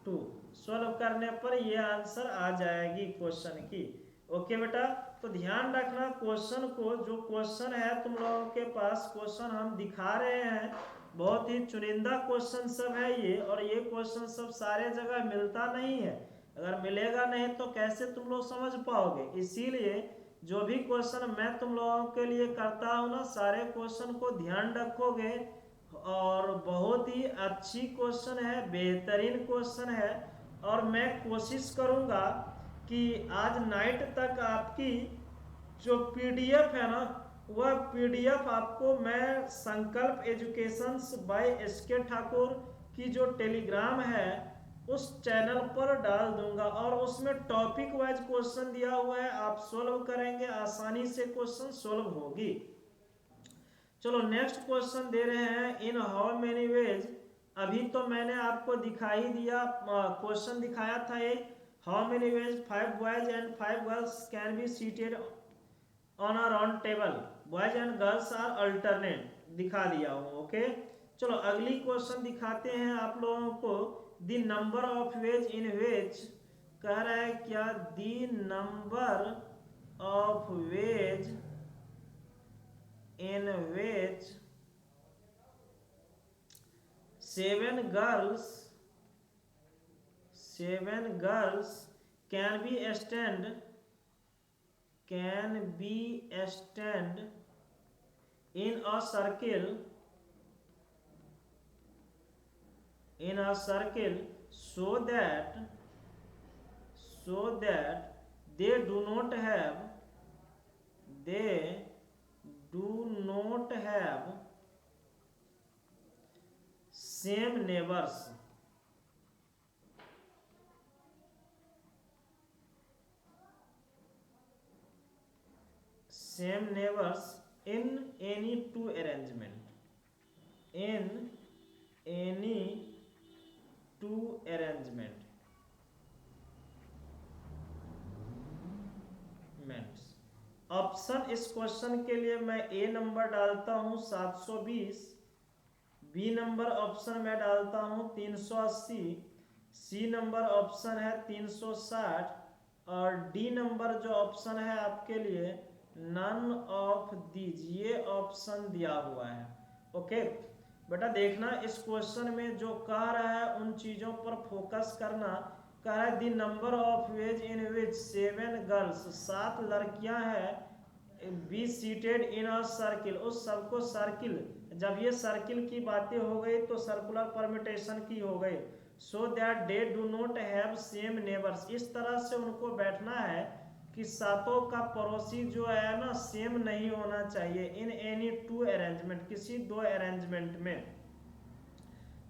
Speaker 1: 2। सॉल्व करने पर ये आंसर आ जाएगी क्वेश्चन की। ओके बेटा, तो ध्यान रखना क्वेश्चन को, जो क्वेश्चन है तुम लोगों के पास क्वेश्चन हम दिखा रहे हैं, बहुत ही चुनिंदा क्वेश्चन सब है ये, और ये क्वेश्चन सब सारे जगह मिलता नहीं है। अगर मिलेगा नहीं तो कैसे तुम लोग समझ पाओगे। इसीलिए जो भी क्वेश्चन मैं तुम लोगों के लिए करता हूँ ना, सारे क्वेश्चन को ध्यान रखोगे, और बहुत ही अच्छी क्वेश्चन है, बेहतरीन क्वेश्चन है। और मैं कोशिश करूँगा कि आज नाइट तक आपकी जो पीडीएफ है ना, वह पीडीएफ आपको मैं संकल्प एजुकेशंस बाय एसके ठाकुर की जो टेलीग्राम है उस चैनल पर डाल दूंगा, और उसमें टॉपिक वाइज क्वेश्चन दिया हुआ है, आप सोल्व करेंगे आसानी से, क्वेश्चन सोल्व होगी। चलो नेक्स्ट क्वेश्चन दे रहे हैं, इन हाउ मेनी वेज अभी तो मैंने आपको दिखा ही दिया, क्वेश्चन दिखाया था एक, how many ways 5 boys and 5 girls can be seated on a round table, boys and girls are alternate, दिखा दिया हूँ। ओके, चलो अगली क्वेश्चन दिखाते हैं आप लोगों को। The number of ways in ways, कह रहा है क्या, the number of ways in ways 7 girls can be stand in a circle so that they do not have same neighbors, in any two arrangement, in any two arrangements। Option इस क्वेश्चन के लिए मैं ए नंबर डालता हूं 720, बी नंबर ऑप्शन में डालता हूं 380, सी नंबर ऑप्शन है 360, और डी नंबर जो ऑप्शन है आपके लिए नन ऑफ दीज, ये ऑप्शन दिया हुआ है। ओके बेटा, देखना इस क्वेश्चन में जो कह रहा है उन चीजों पर फोकस करना। कह रहा है the number of ways in which 7 girls, 7 लड़कियां हैं, be seated in a circle, उस सबको सर्किल, जब ये सर्किल की बातें हो गई तो सर्कुलर परमिटेशन की हो गई, so that they do not have same neighbours, इस तरह से उनको बैठना है कि सातों का पड़ोसी जो है ना सेम नहीं होना चाहिए, इन एनी टू अरेंजमेंट, किसी दो अरेंजमेंट में।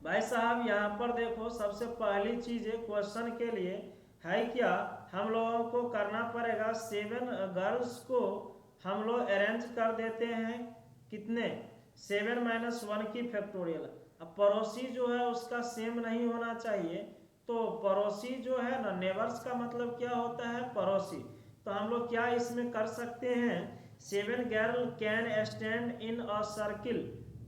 Speaker 1: भाई साहब यहाँ पर देखो, सबसे पहली चीज है क्वेश्चन के लिए है क्या, हम लोगों को करना पड़ेगा 7 गर्ल्स को हम लोग अरेंज कर देते हैं, कितने, 7 - 1 की फैक्टोरियल। अब पड़ोसी जो है उसका सेम नहीं होना चाहिए, तो पड़ोसी जो है ना, नेबर्स का मतलब क्या होता है, पड़ोसी। तो हम लोग क्या इसमें कर सकते हैं, 7 girl can stand in a circle,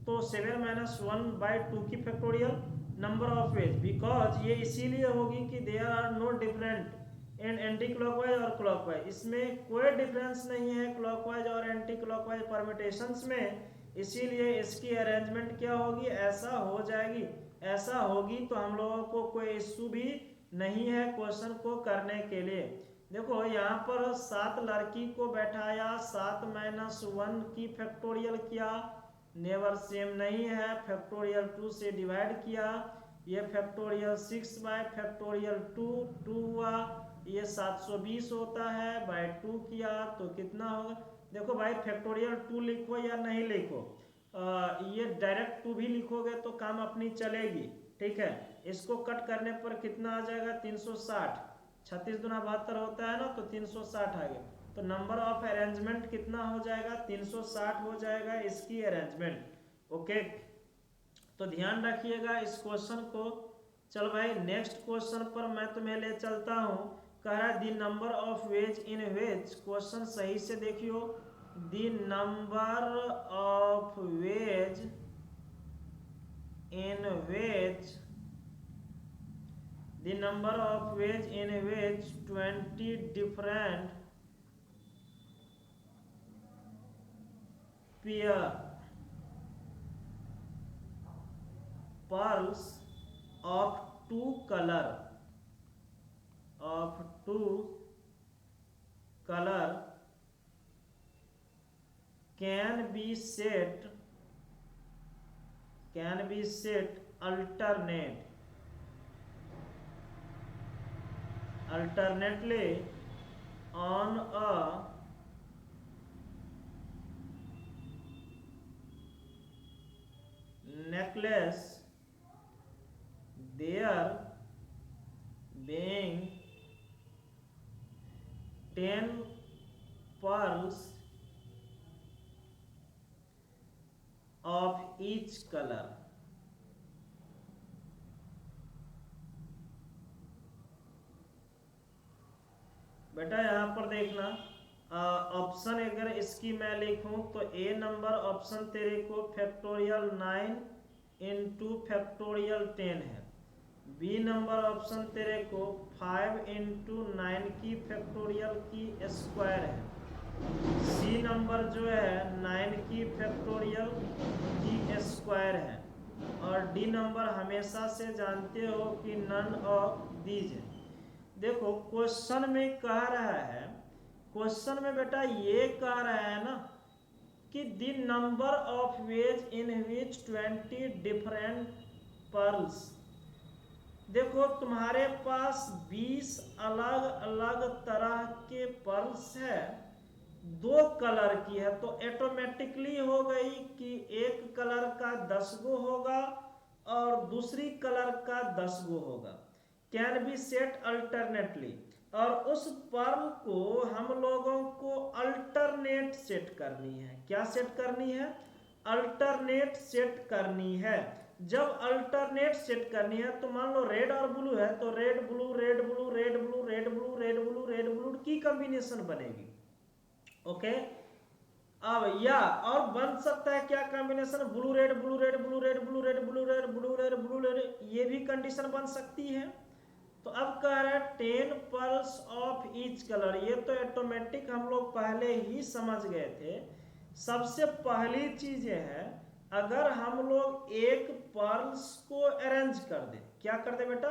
Speaker 1: तो 7 - 1/2 की factorial number of ways, because ये इसीलिए होगी कि there are no different in anticlockwise और क्लॉकवाइज, इसमें कोई डिफरेंस नहीं है क्लॉकवाइज और एंटी क्लॉकवाइज परमिटेशंस में, इसीलिए इसकी अरेंजमेंट क्या होगी, ऐसा हो जाएगी। ऐसा होगी तो हम लोगों को कोई इश्यू भी नहीं है क्वेश्चन को करने के लिए। देखो यहाँ पर 7 लड़की को बैठाया, 7 - 1 की फैक्टोरियल किया, नेबर सेम नहीं है, फैक्टोरियल 2 से डिवाइड किया, ये फैक्टोरियल 6/2 हुआ, ये 720 होता है, बाय 2 किया तो कितना होगा। देखो भाई फैक्टोरियल 2 लिखो या नहीं लिखो, ये डायरेक्ट 2 भी लिखोगे तो काम अपनी चलेगी, ठीक है। इसको कट करने पर कितना आ जाएगा, 360, 36 दूना 72 होता है ना, तो 360 आ गया, तो नंबर ऑफ अरेंजमेंट कितना हो जाएगा, 360 हो जाएगा इसकी अरेंजमेंट। ओके, तो ध्यान रखिएगा इस क्वेश्चन को। चल भाई नेक्स्ट क्वेश्चन पर मैं तुम्हें ले चलता हूँ। कह रहा है the number of ways in ways, question सही से देखियो, the number of ways in ways, the number of ways in which 20 different pearls of two color can be set alternately on a necklace, there being 10 pearls of each color। बेटा यहाँ पर देखना, ऑप्शन अगर इसकी मैं लिखूं तो ए नंबर ऑप्शन तेरे को फैक्टोरियल 9 इंटू फैक्टोरियल 10 है। बी नंबर ऑप्शन तेरे को 5 इंटू 9 की फैक्टोरियल की स्क्वायर है। सी नंबर जो है 9 की फैक्टोरियल की स्क्वायर है। और डी नंबर हमेशा से जानते हो कि नन ऑफ दीज है। देखो क्वेश्चन में कह रहा है, क्वेश्चन में बेटा ये कह रहा है ना कि the number of ways in which 20 different pearls. देखो तुम्हारे पास 20 अलग अलग तरह के पर्ल्स है, 2 कलर की है, तो ऑटोमेटिकली हो गई कि एक कलर का 10 गो होगा और दूसरी कलर का 10 गो होगा। कैन बी सेट अल्टरनेटली, और उस पर्ल को हम लोगों को अल्टरनेट सेट करनी है। क्या सेट करनी है? अल्टरनेट सेट करनी है। जब अल्टरनेट सेट करनी है तो मान लो रेड और ब्लू है, तो red blue red blue red blue red blue red blue red blue की कॉम्बिनेशन बनेगी। ओके, अब या और बन सकता है क्या combination, blue red blue red blue red blue red blue red blue red blue red, ये भी कंडीशन बन सकती है। तो अब कह रहा है 10 पर्ल्स ऑफ ईच कलर, ये तो ऑटोमेटिक हम लोग पहले ही समझ गए थे। सबसे पहली चीज है, अगर हम लोग एक पर्ल्स को अरेंज कर दे, क्या कर दे बेटा,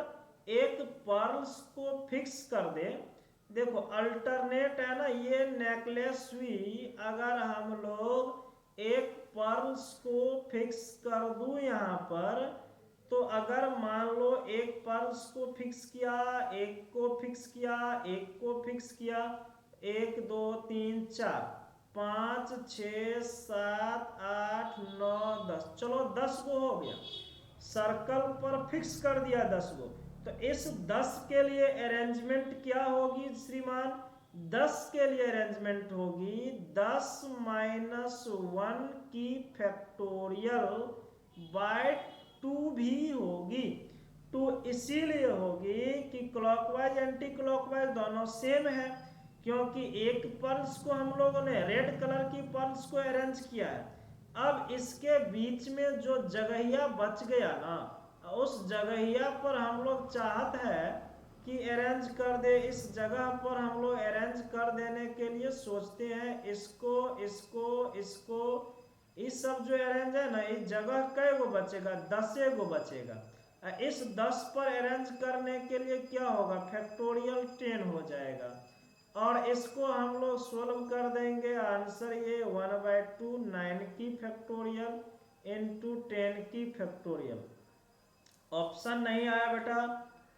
Speaker 1: एक पर्ल्स को फिक्स कर दे। देखो अल्टरनेट है ना, ये नेकलेस हुई, अगर हम लोग एक पर्ल्स को फिक्स कर दूं यहाँ पर, तो अगर मान लो एक पर्ल्स को फिक्स किया, एक को फिक्स किया, एक को फिक्स किया, 1 2 3 4 5 6 7 8 9 10, चलो 10 को हो गया, सर्कल पर फिक्स कर दिया 10 को। तो इस 10 के लिए अरेंजमेंट क्या होगी श्रीमान, 10 के लिए अरेंजमेंट होगी 10 माइनस 1 की फैक्टोरियल बाय 2 भी होगी। 2 इसीलिए होगी कि क्लॉकवाइज एंटी क्लॉकवाइज दोनों सेम है, क्योंकि एक पर्ल्स को हम लोगों ने रेड कलर की पर्ल्स को अरेंज किया है। अब इसके बीच में जो जगहिया बच गया ना, उस जगहिया पर हम लोग चाहत है कि अरेंज कर दे। इस जगह पर हम लोग अरेंज कर देने के लिए सोचते हैं इसको इसको इसको, इस सब जो अरेंज है ना, इस जगह कै गो बचेगा, 10 गो बचेगा। इस 10 पर अरेंज करने के लिए क्या होगा, फैक्टोरियल 10 हो जाएगा, और इसको हम लोग सोल्व कर देंगे। आंसर ये 1/2 9 की फैक्टोरियल इंटू 10 की फैक्टोरियल। ऑप्शन नहीं आया बेटा,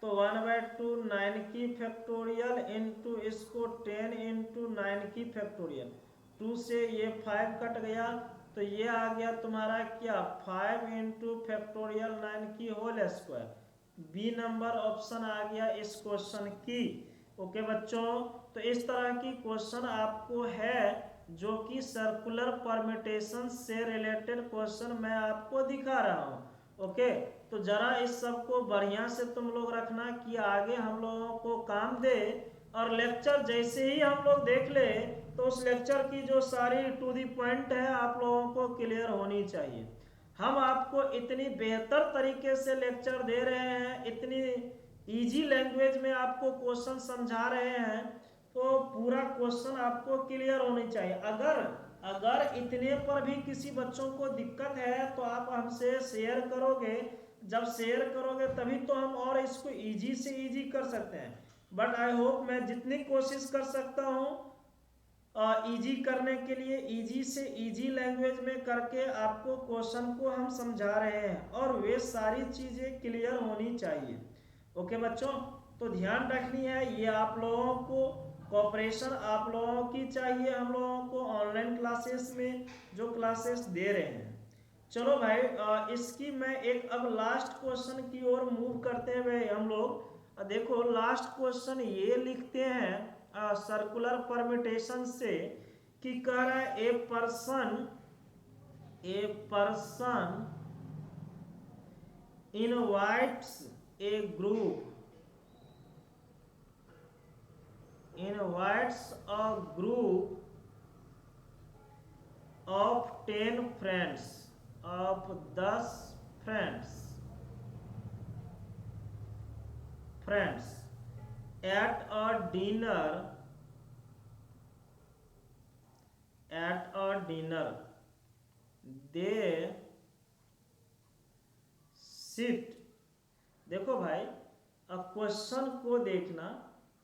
Speaker 1: तो 1/2 9 की फैक्टोरियल इंटू इसको 10 इंटू 9 की फैक्टोरियल। 2 से ये 5 कट गया, तो ये आ गया तुम्हारा क्या, 5 इंटू फैक्टोरियल 9 की whole square. B number option आ गया इस क्वेश्चन की। ओके बच्चों, तो इस तरह की क्वेश्चन आपको है जो कि सर्कुलर परम्यूटेशन से रिलेटेड क्वेश्चन मैं आपको दिखा रहा हूँ। ओके, तो जरा इस सब को बढ़िया से तुम लोग रखना कि आगे हम लोगों को काम दे, और लेक्चर जैसे ही हम लोग देख ले तो उस लेक्चर की जो सारी टू दी पॉइंट है आप लोगों को क्लियर होनी चाहिए। हम आपको इतनी बेहतर तरीके से लेक्चर दे रहे हैं, इतनी इजी लैंग्वेज में आपको क्वेश्चन समझा रहे हैं, तो पूरा क्वेश्चन आपको क्लियर होनी चाहिए। अगर इतने पर भी किसी बच्चों को दिक्कत है तो आप हमसे शेयर करोगे, जब शेयर करोगे तभी तो हम और इसको इजी से इजी कर सकते हैं। बट आई होप मैं जितनी कोशिश कर सकता हूँ इजी करने के लिए, इजी से इजी लैंग्वेज में करके आपको क्वेश्चन को हम समझा रहे हैं, और वे सारी चीज़ें क्लियर होनी चाहिए। ओके बच्चों, तो ध्यान रखनी है, ये आप लोगों को कोऑपरेशन आप लोगों की चाहिए हम लोगों को ऑनलाइन क्लासेस में जो क्लासेस दे रहे हैं। चलो भाई, इसकी मैं एक अब लास्ट क्वेश्चन की ओर मूव करते हुए हम लोग देखो लास्ट क्वेश्चन ये लिखते हैं सर्कुलर परम्यूटेशन से कि कह रहा है a person invites A group invites a group of 10 friends, of 10 friends at a dinner they sit। देखो भाई, अब क्वेश्चन को देखना,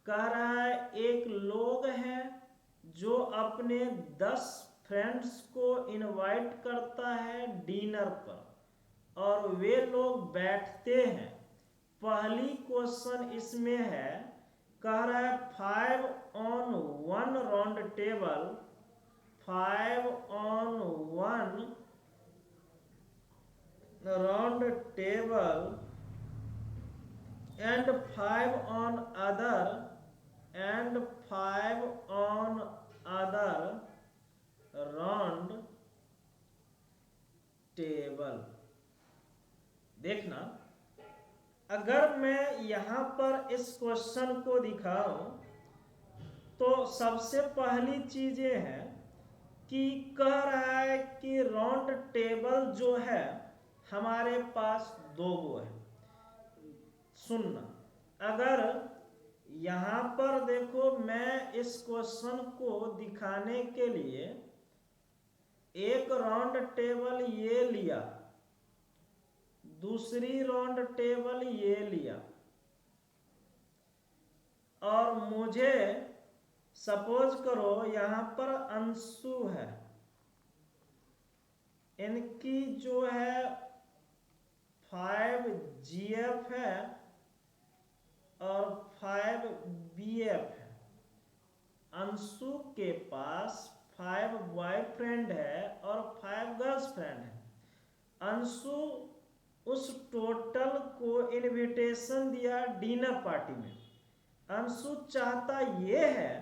Speaker 1: कह रहा है एक लोग है जो अपने 10 फ्रेंड्स को इनवाइट करता है डिनर पर और वे लोग बैठते हैं। पहली क्वेश्चन इसमें है, कह रहा है 5 on 1 round table, 5 on 1 round table and 5 on other round table। देखना, अगर मैं यहां पर इस क्वेश्चन को दिखाऊं तो सबसे पहली चीज ये है कि कह रहा है कि राउंड टेबल जो है हमारे पास 2 गो है। सुनना, अगर यहां पर देखो, मैं इस क्वेश्चन को दिखाने के लिए एक राउंड टेबल ये लिया, दूसरी राउंड टेबल ये लिया, और मुझे सपोज करो यहां पर अंशु है, इनकी जो है 5 GF है और 5 BF है। अंशु के पास 5 बॉयफ्रेंड है और 5 गर्ल्सफ्रेंड है। अंशु उस टोटल को इनविटेशन दिया डिनर पार्टी में। अंशु चाहता ये है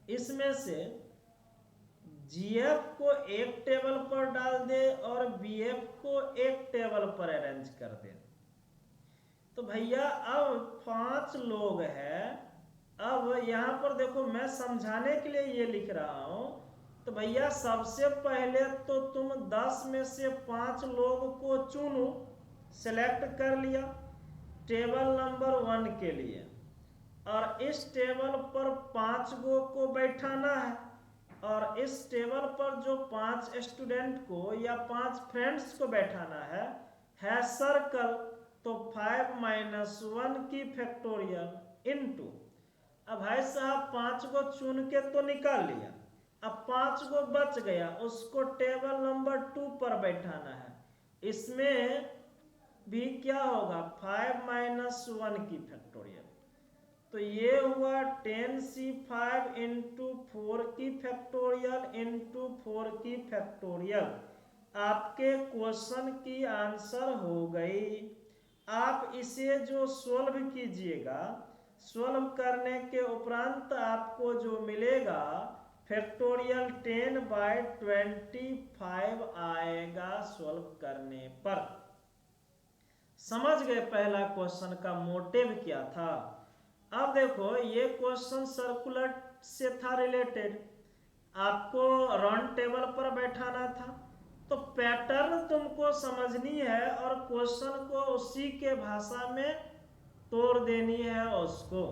Speaker 1: इसमें से GF को एक टेबल पर डाल दे और BF को एक टेबल पर अरेंज कर दे। तो भैया अब 5 लोग हैं। अब यहां पर देखो, मैं समझाने के लिए ये लिख रहा हूं। तो भैया सबसे पहले तो तुम 10 में से 5 लोग को चुनो, सेलेक्ट कर लिया टेबल नंबर 1 के लिए, और इस टेबल पर 5 गो को बैठाना है, और इस टेबल पर जो 5 स्टूडेंट को या 5 फ्रेंड्स को बैठाना है सर्कल। तो 5 - 1 की फैक्टोरियल इनटू, अब भाई साहब 5 को चुन के तो निकाल लिया, अब 5 को बच गया, उसको टेबल नंबर 2 पर बैठाना है। इसमें भी क्या होगा, 5 - 1 की फैक्टोरियल। तो ये हुआ 10C5 इंटू 4 की फैक्टोरियल इंटू 4 की फैक्टोरियल। आपके क्वेश्चन की आंसर हो गई। आप इसे जो सोल्व कीजिएगा, सोल्व करने के उपरांत आपको जो मिलेगा फैक्टोरियल 10/25 आएगा सोल्व करने पर। समझ गए पहला क्वेश्चन का मोटिव क्या था। अब देखो, ये क्वेश्चन सर्कुलर से था रिलेटेड, आपको राउंड टेबल पर बैठाना था, तो पैटर्न तुमको समझनी है और क्वेश्चन को उसी के भाषा में तोड़ देनी है उसको।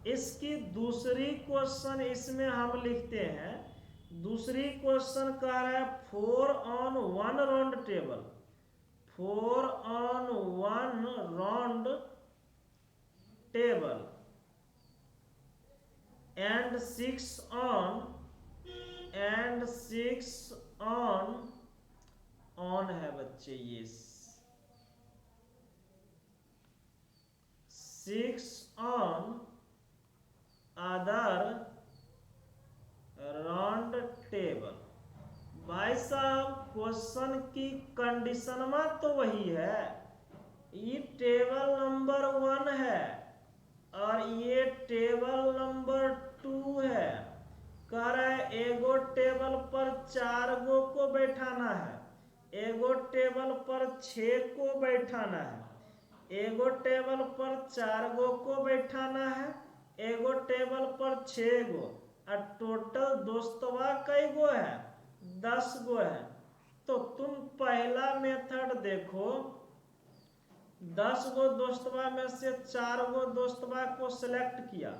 Speaker 1: इसकी दूसरी क्वेश्चन इसमें हम लिखते हैं। दूसरी क्वेश्चन कह रहा है 4 on 1 round table, 4 on 1 round table and 6 on है बच्चे, ये 6 on अदर राउंड टेबल। भाई साहब क्वेश्चन की कंडीशन में तो वही है, ये टेबल नंबर 1 है और ये टेबल नंबर 2 है। कह रहा है एगो टेबल पर 4 गो को बैठाना है, एगो टेबल पर 6 को बैठाना है, एगो टेबल पर 4 गो को बैठाना है, एगो टेबल पर 6 गो और टोटल दोस्तवा कई गो है 10 गो है। तो तुम पहला मेथड देखो, 10 गो दोस्तवा में से 4 गो दोस्तवा को सिलेक्ट किया,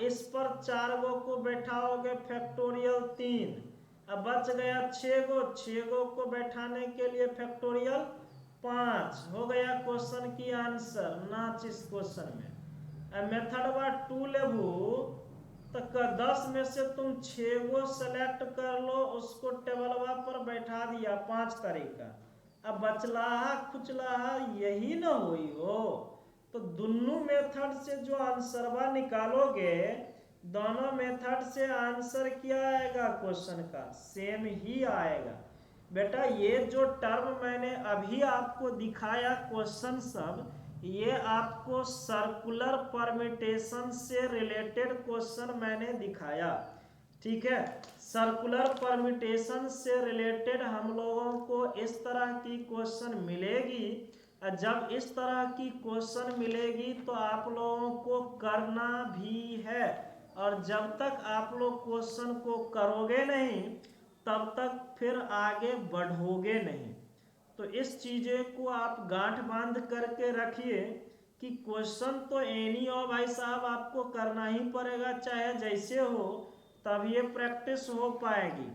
Speaker 1: इस पर 4 गो को बैठाओगे फैक्टोरियल 3, अब बच गया 6 गो, 6 गो को बैठाने के लिए फैक्टोरियल 5 हो गया क्वेश्चन की आंसर नाच इस क्वेश्चन में। अब मेथड बा 2 लेबू तो 10 में से तुम 6 गो सेलेक्ट कर लो, उसको टेबलवा पर बैठा दिया 5 तरीका, अब बचलाहा खुचलाहा यही ना हुई हो। तो दोनों मेथड से जो आंसरवा निकालोगे, दोनों मेथड से आंसर क्या आएगा क्वेश्चन का सेम ही आएगा। बेटा ये जो टर्म मैंने अभी आपको दिखाया क्वेश्चन सब, ये आपको सर्कुलर परम्यूटेशन से रिलेटेड क्वेश्चन मैंने दिखाया, ठीक है। सर्कुलर परम्यूटेशन से रिलेटेड हम लोगों को इस तरह की क्वेश्चन मिलेगी। जब इस तरह की क्वेश्चन मिलेगी तो आप लोगों को करना भी है, और जब तक आप लोग क्वेश्चन को करोगे नहीं तब तक फिर आगे बढ़ोगे नहीं। तो इस चीज़ें को आप गांठ बांध करके रखिए कि क्वेश्चन तो एनी हो भाई साहब आपको करना ही पड़ेगा, चाहे जैसे हो, तब ये प्रैक्टिस हो पाएगी।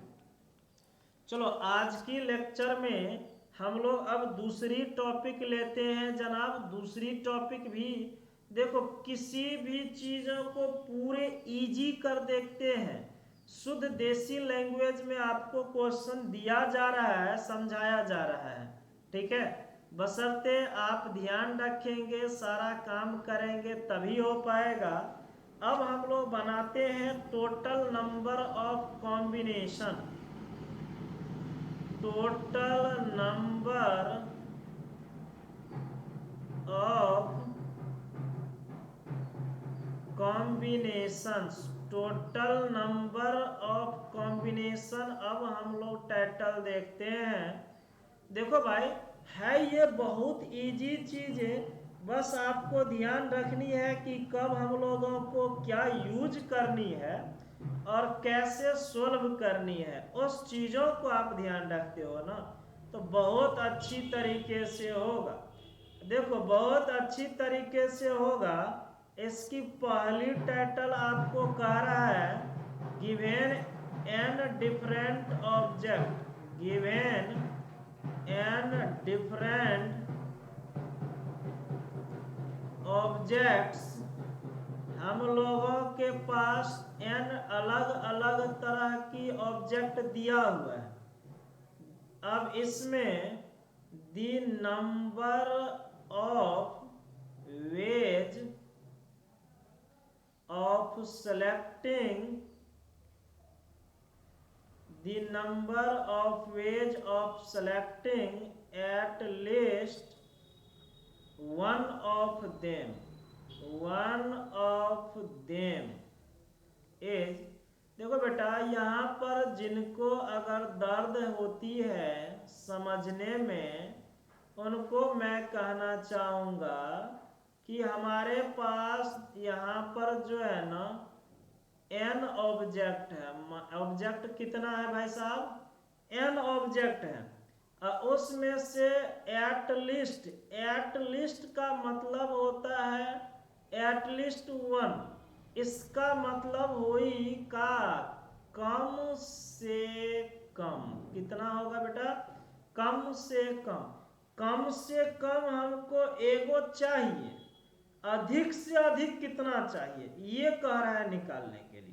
Speaker 1: चलो आज की लेक्चर में हम लोग अब दूसरी टॉपिक लेते हैं जनाब। दूसरी टॉपिक भी देखो, किसी भी चीज़ों को पूरे इजी कर देखते हैं, शुद्ध देसी लैंग्वेज में आपको क्वेश्चन दिया जा रहा है, समझाया जा रहा है, ठीक है। बशर्ते आप ध्यान रखेंगे, सारा काम करेंगे तभी हो पाएगा। अब हम लोग बनाते हैं total number of combination. Total number of combinations, total number of combination. अब हम लोग टाइटल देखते हैं। देखो भाई, है ये बहुत इजी चीज है, बस आपको ध्यान रखनी है कि कब हम लोगों को क्या यूज करनी है और कैसे सोल्व करनी है, उस चीज़ों को आप ध्यान रखते हो ना, तो बहुत अच्छी तरीके से होगा। देखो बहुत अच्छी तरीके से होगा। इसकी पहली टाइटल आपको कह रहा है given an different object, given an different objects, हम लोगों के पास n अलग अलग तरह की ऑब्जेक्ट दिया हुआ है। अब इसमें the number of ways of selecting, the number of ways of selecting at least one of them, one of them is, देखो बेटा यहाँ पर जिनको अगर दर्द होती है समझने में, उनको मैं कहना चाहूँगा कि हमारे पास यहाँ पर जो है ना n ऑब्जेक्ट है। ऑब्जेक्ट कितना है भाई साहब? n ऑब्जेक्ट है। उसमें से एट लिस्ट का मतलब होता है एटलीस्ट वन, इसका मतलब हुई का कम से कम। कितना होगा बेटा? कम से कम। कम से कम हमको एगो चाहिए, अधिक से अधिक कितना चाहिए ये कह रहा है निकालने के लिए।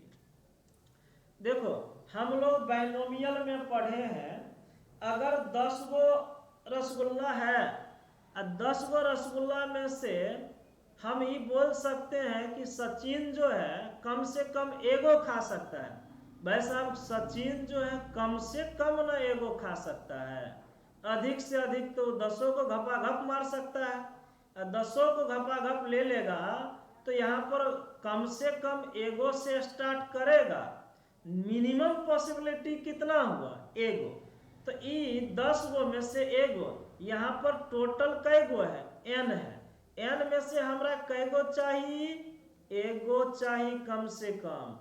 Speaker 1: देखो हम लोग बाइनोमियल में पढ़े हैं, अगर 10 गो रसगुल्ला है और 10 गो रसगुल्ला में से हम ये बोल सकते हैं कि सचिन जो है कम से कम एगो खा सकता है। भाई साहब सचिन जो है कम से कम ना एगो खा सकता है, अधिक से अधिक तो 10 को घपाघप मार सकता है। 10 को घपाघप ले लेगा तो यहाँ पर कम से कम एगो से स्टार्ट करेगा। मिनिमम पॉसिबिलिटी कितना हुआ? एगो। तो ये 10 गो में से एगो, यहाँ पर टोटल कै गो है? n है। n में से हमरा कै गो चाहिए? एक गो चाहिए कम से कम,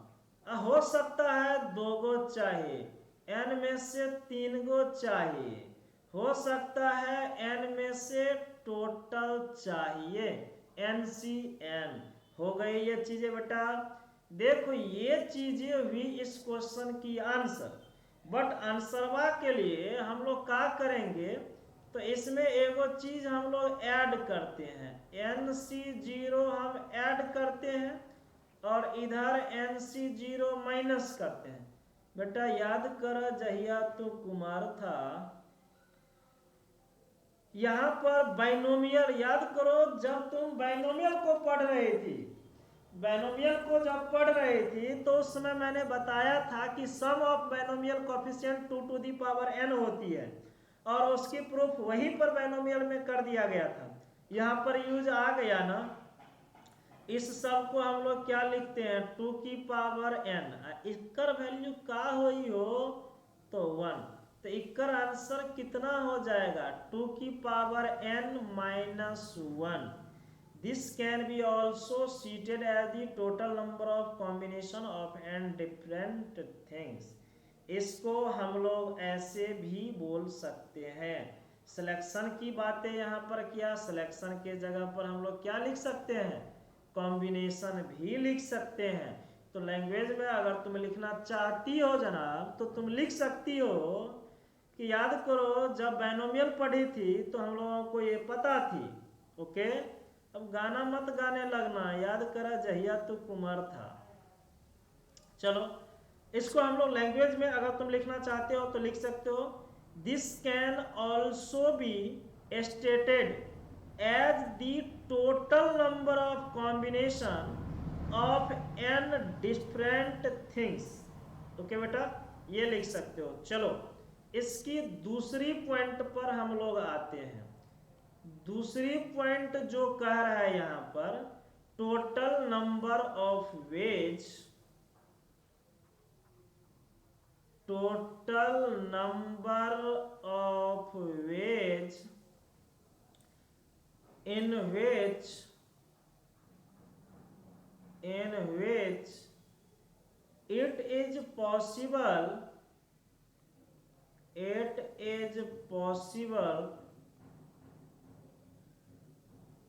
Speaker 1: हो सकता है 2 गो चाहिए, n में से 3 गो चाहिए, हो सकता है n में से टोटल चाहिए, NCN। हो गई ये चीजें बेटा। देखो ये चीजें हुई इस क्वेश्चन की आंसर, बट आंसरवा के लिए हम लोग क्या करेंगे, तो इसमें एगो चीज हम लोग ऐड करते हैं, NC0 हम ऐड करते हैं और इधर NC0 माइनस करते हैं। बेटा याद कर जहिया तू कुमार था, यहाँ पर बाइनोमियल याद करो, जब तुम बाइनोमियल को पढ़ रही थी, बाइनोमियल को जब पढ़ रही थी तो उस समय मैंने बताया था कि sum of binomial coefficient 2 to the power n होती है, और उसकी प्रूफ वहीं पर बाइनोमियल में कर दिया गया था। यहाँ पर यूज आ गया ना, इस सब को हम लोग क्या लिखते हैं, 2 की पावर n, इसकर वैल्यू का होई हो तो 1, तो इकर आंसर कितना हो जाएगा, 2 की power n minus 1। This can be also treated as the total number of combination of n different things। इसको हम लोग ऐसे भी बोल सकते हैं। सिलेक्शन की बातें यहाँ पर किया, सिलेक्शन के जगह पर हम लोग क्या लिख सकते हैं, कॉम्बिनेशन भी लिख सकते हैं। तो लैंग्वेज में अगर तुम लिखना चाहती हो जनाब तो तुम लिख सकती हो कि याद करो जब बाइनोमियल पढ़ी थी तो हम लोगों को ये पता थी। ओके, अब गाना मत गाने लगना, याद करा जहिया तू कुमार था। चलो इसको हम लोग लैंग्वेज में अगर तुम लिखना चाहते हो तो लिख सकते हो, this can also be stated as the total number of combination of n different things. Okay बेटा, ये लिख सकते हो। चलो इसकी दूसरी पॉइंट पर हम लोग आते हैं। दूसरी पॉइंट जो कह रहा है यहां पर, total number of veg, total number of veg in which it is possible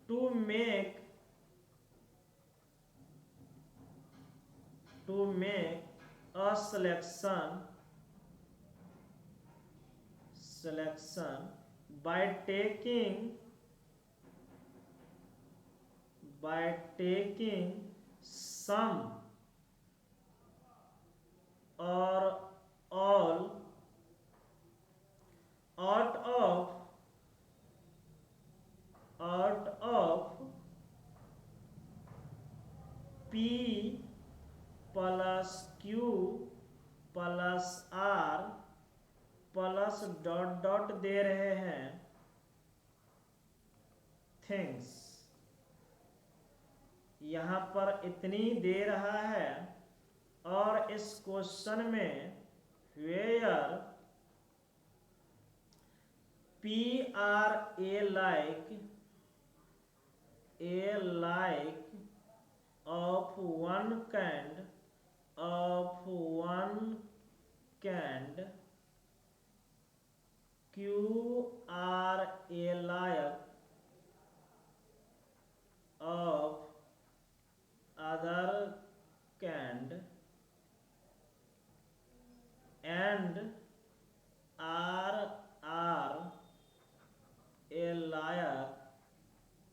Speaker 1: to make a selection by taking some or all out of P plus Q plus R plus dot dot दे रहे हैं थिंग्स, यहां पर इतनी दे रहा है, और इस क्वेश्चन में where P R A like of one kind Q R A like of other kind and R a like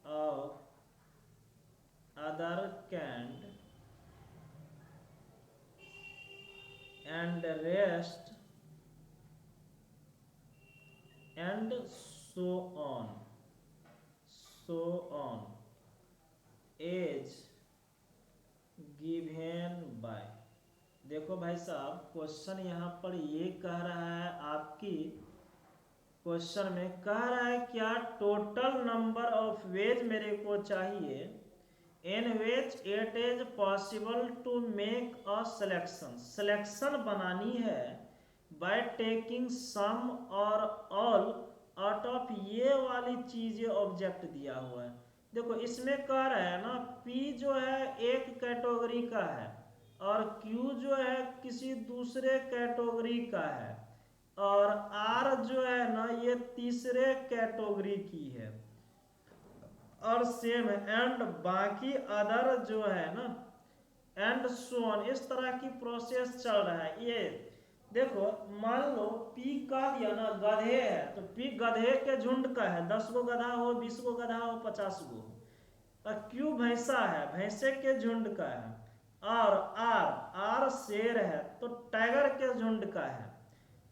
Speaker 1: of other kind and rest and so on is given by। देखो भाई साहब, क्वेश्चन यहाँ पर ये कह रहा है, आपकी क्वेश्चन में कह रहा है क्या, टोटल नंबर ऑफ वेज मेरे को चाहिए in which it is possible to make a selection बनानी है बाय टेकिंग सम और ऑल आउट ऑफ ये वाली चीजें ऑब्जेक्ट दिया हुआ है। देखो इसमें कह रहा है ना, P जो है एक कैटेगरी का है और Q जो है किसी दूसरे कैटेगरी का है, और R जो है ना ये तीसरे कैटेगरी की है, और सेम एंड बाकी अदर जो है ना एंड सो ऑन, इस तरह की प्रोसेस चल रहा है। ये देखो मान लो P का दिया ना गधे है, तो P गधे के झुंड का है, 10 गो गधा हो, 20 गो गधा हो, 50 गो हो। और Q भैंसा है, भैंसे के झुंड का है, और R शेर है तो टाइगर के झुंड का है,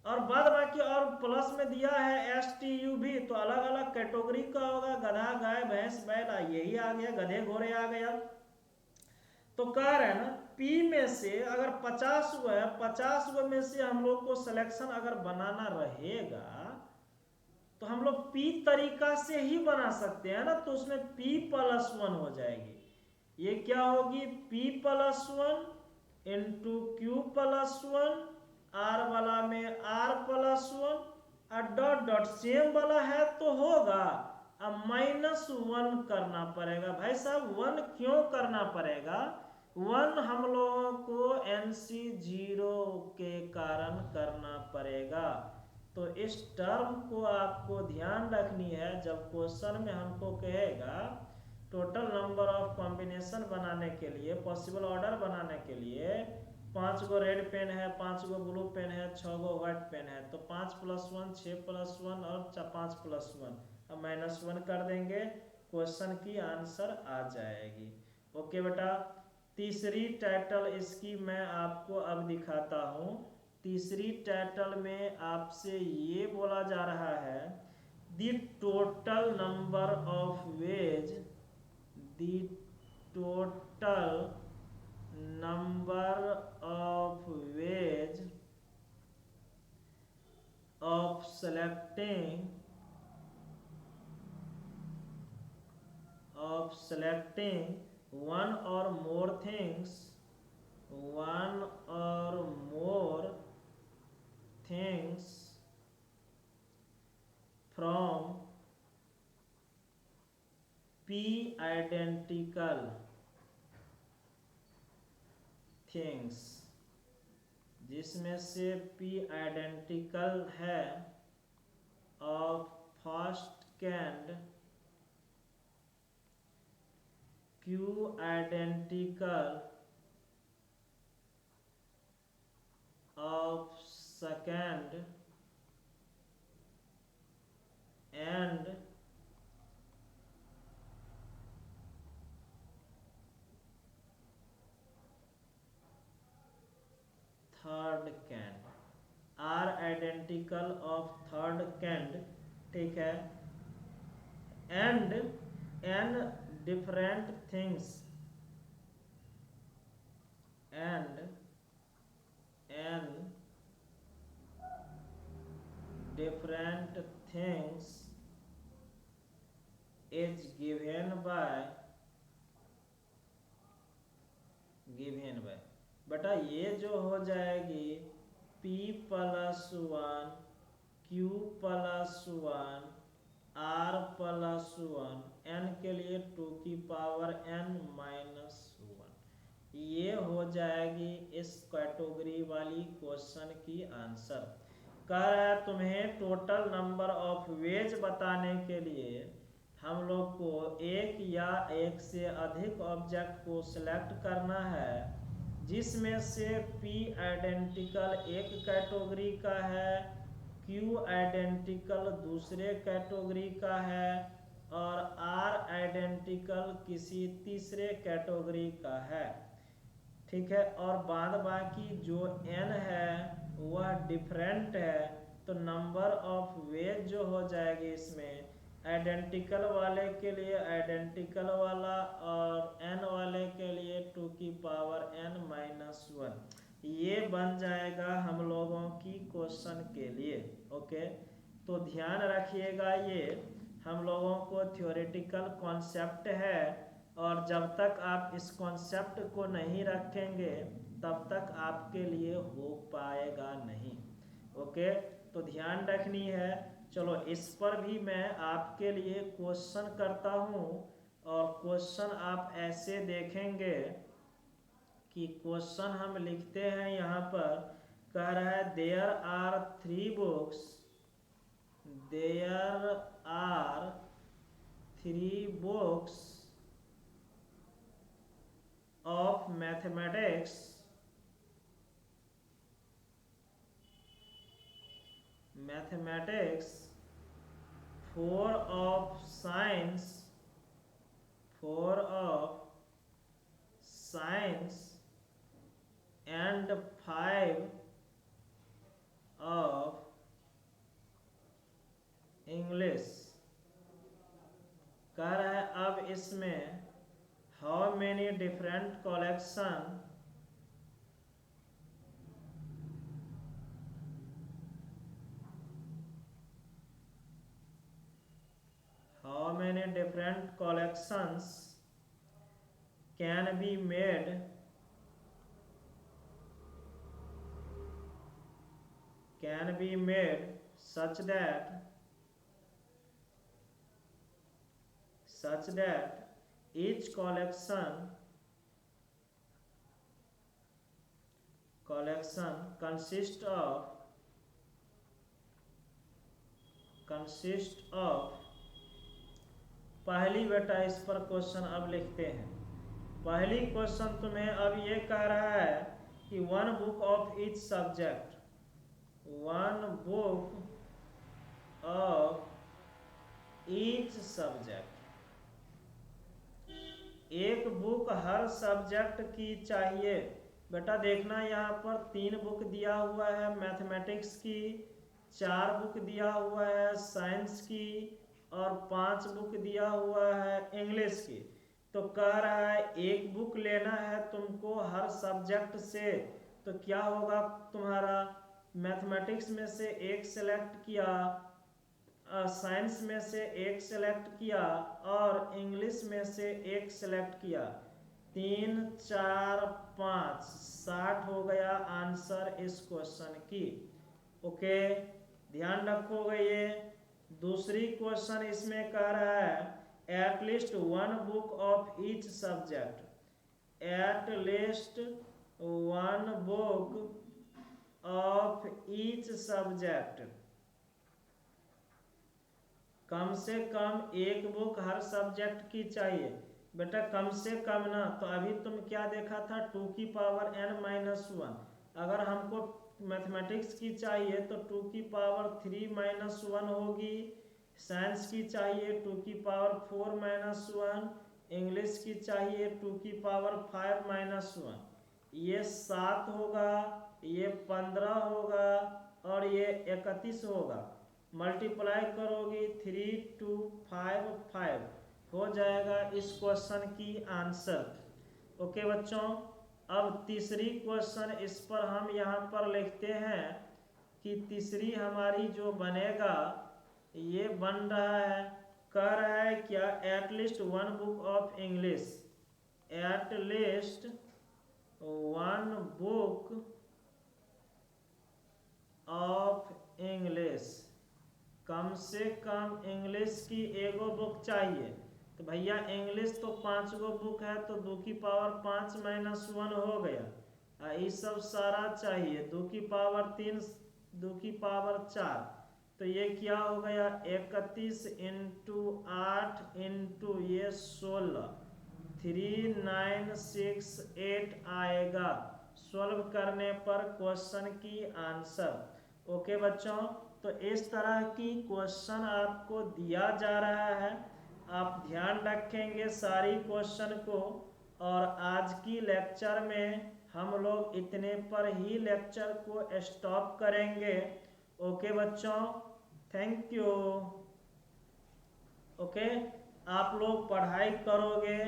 Speaker 1: और बाद बाकी और प्लस में दिया है STU भी, तो अलग अलग कैटेगरी का होगा, गधा गाय भैंस बैल, यही आ गया, गधे घोड़े आ गया। तो कह रहे हैं ना P में से अगर 50 गो है, 50 गो में से हम लोग को सिलेक्शन अगर बनाना रहेगा तो हम लोग P तरीका से ही बना सकते हैं ना, तो उसमें P+1 हो जाएगी। ये क्या होगी, P+1 इंटू Q+1, R वाला में R+1, और डॉट डॉट सेम वाला है तो होगा, अब -1 करना पड़ेगा। भाई साहब 1 क्यों करना पड़ेगा, 1 हम लोगों को NC0 के कारण करना पड़ेगा। तो इस टर्म को आपको ध्यान रखनी है, जब क्वेश्चन में हमको कहेगा टोटल नंबर ऑफ कॉम्बिनेशन बनाने के लिए, पॉसिबल ऑर्डर बनाने के लिए 5 गो रेड पेन है, 5 गो ब्लू पेन है, 6 गो व्हाइट पेन है, तो 5+1 6+1 और 5+1, अब -1 कर देंगे, क्वेश्चन की आंसर आ जाएगी। ओके बेटा, तीसरी टाइटल इसकी मैं आपको अब दिखाता हूँ। तीसरी टाइटल में आपसे ये बोला जा रहा है the total number of veg, the total number of ways of selecting one or more things from P identical things, जिसमें से P आइडेंटिकल है of first kind, Q identical of second, and third kind, R identical of third kind, ठीक है, and different things, and different things is given by बेटा ये जो हो जाएगी P+1 Q+1 R+1, n के लिए 2 की पावर n-1, ये हो जाएगी इस कैटेगरी वाली क्वेश्चन की आंसर। कह रहा है तुम्हें टोटल नंबर ऑफ वेज बताने के लिए हम लोग को एक या एक से अधिक ऑब्जेक्ट को सिलेक्ट करना है, जिसमें से P आइडेंटिकल एक कैटेगरी का है, Q आइडेंटिकल दूसरे कैटेगरी का है, और R आइडेंटिकल किसी तीसरे कैटेगरी का है, ठीक है, और बाद बाकी जो n है वह डिफरेंट है। तो नंबर ऑफ वेज जो हो जाएगी इसमें आइडेंटिकल वाले के लिए आइडेंटिकल वाला, और n वाले के लिए 2 की पावर n-1, ये बन जाएगा हम लोगों की क्वेश्चन के लिए। ओके, तो ध्यान रखिएगा, ये हम लोगों को थ्योरेटिकल कॉन्सेप्ट है, और जब तक आप इस कॉन्सेप्ट को नहीं रखेंगे तब तक आपके लिए हो पाएगा नहीं। ओके, तो ध्यान रखनी है। चलो इस पर भी मैं आपके लिए क्वेश्चन करता हूँ, और क्वेश्चन आप ऐसे देखेंगे कि क्वेश्चन हम लिखते हैं यहाँ पर, कह रहा है there are 3 books, there are 3 books of mathematics, mathematics, 4 of science, 4 of science and 5 of English। कह रहा है अब इसमें how many different collection, how many different collections can be made, such that each collection consists of पहली बेटा इस पर क्वेश्चन अब लिखते हैं। पहली क्वेश्चन तुम्हें अब ये कह रहा है कि 1 book of each subject, 1 book of each subject, एक बुक हर सब्जेक्ट की चाहिए। बेटा देखना यहाँ पर 3 बुक दिया हुआ है मैथमेटिक्स की, 4 बुक दिया हुआ है साइंस की और 5 बुक दिया हुआ है इंग्लिश की। तो कह रहा है एक बुक लेना है तुमको हर सब्जेक्ट से, तो क्या होगा तुम्हारा, मैथमेटिक्स में से एक सेलेक्ट किया, साइंस में से एक सेलेक्ट किया और इंग्लिश में से एक सेलेक्ट किया। 3 4 5 60 हो गया आंसर इस क्वेश्चन की। ओके, ध्यान रखोगे ये। दूसरी क्वेश्चन इसमें कह रहा है at least 1 book of each subject, at least 1 book of each subject, कम से कम एक बुक हर सब्जेक्ट की चाहिए। बेटा कम से कम ना, तो अभी तुम क्या देखा था 2 की पावर n-1, अगर हमको मैथमेटिक्स की चाहिए तो 2 की पावर 3-1 होगी, साइंस की चाहिए 2 की पावर 4-1, इंग्लिश की चाहिए 2 की पावर 5-1। ये 7 होगा, ये 15 होगा और ये 31 होगा। मल्टीप्लाई करोगी 3 2 5 5 हो जाएगा इस क्वेश्चन की आंसर। ओके बच्चों, अब तीसरी क्वेश्चन इस पर हम यहाँ पर लिखते हैं कि तीसरी हमारी जो बनेगा ये बन रहा है, कह रहा है क्या at least 1 book of English, at least 1 book of English, कम से कम इंग्लिश की एगो बुक चाहिए। तो भैया इंग्लिश तो 5 गो बुक है तो 2 की पावर 5-1 हो गया, ये सब सारा चाहिए 2 की पावर 3, 2 की पावर 4, तो ये क्या हो गया 31 इंटू 8 इंटू ये 16, 3968 आएगा सॉल्व करने पर क्वेश्चन की आंसर। ओके बच्चों, तो इस तरह की क्वेश्चन आपको दिया जा रहा है, आप ध्यान रखेंगे सारी क्वेश्चन को। और आज की लेक्चर में हम लोग इतने पर ही लेक्चर को स्टॉप करेंगे। ओके बच्चों, थैंक यू। ओके, आप लोग पढ़ाई करोगे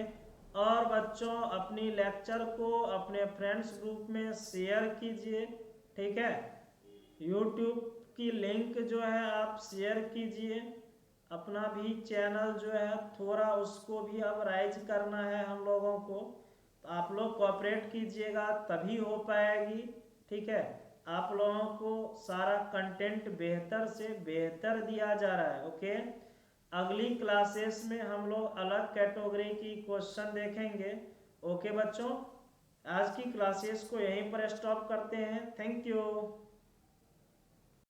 Speaker 1: और बच्चों अपनी लेक्चर को अपने फ्रेंड्स ग्रुप में शेयर कीजिए, ठीक है। यूट्यूब की लिंक जो है आप शेयर कीजिए, अपना भी चैनल जो है थोड़ा उसको भी अब राइज करना है हम लोगों को, तो आप लोग कोऑपरेट कीजिएगा तभी हो पाएगी, ठीक है। आप लोगों को सारा कंटेंट बेहतर से बेहतर दिया जा रहा है। ओके, अगली क्लासेस में हम लोग अलग कैटेगरी की क्वेश्चन देखेंगे। ओके बच्चों, आज की क्लासेस को यहीं पर स्टॉप करते हैं। Thank you.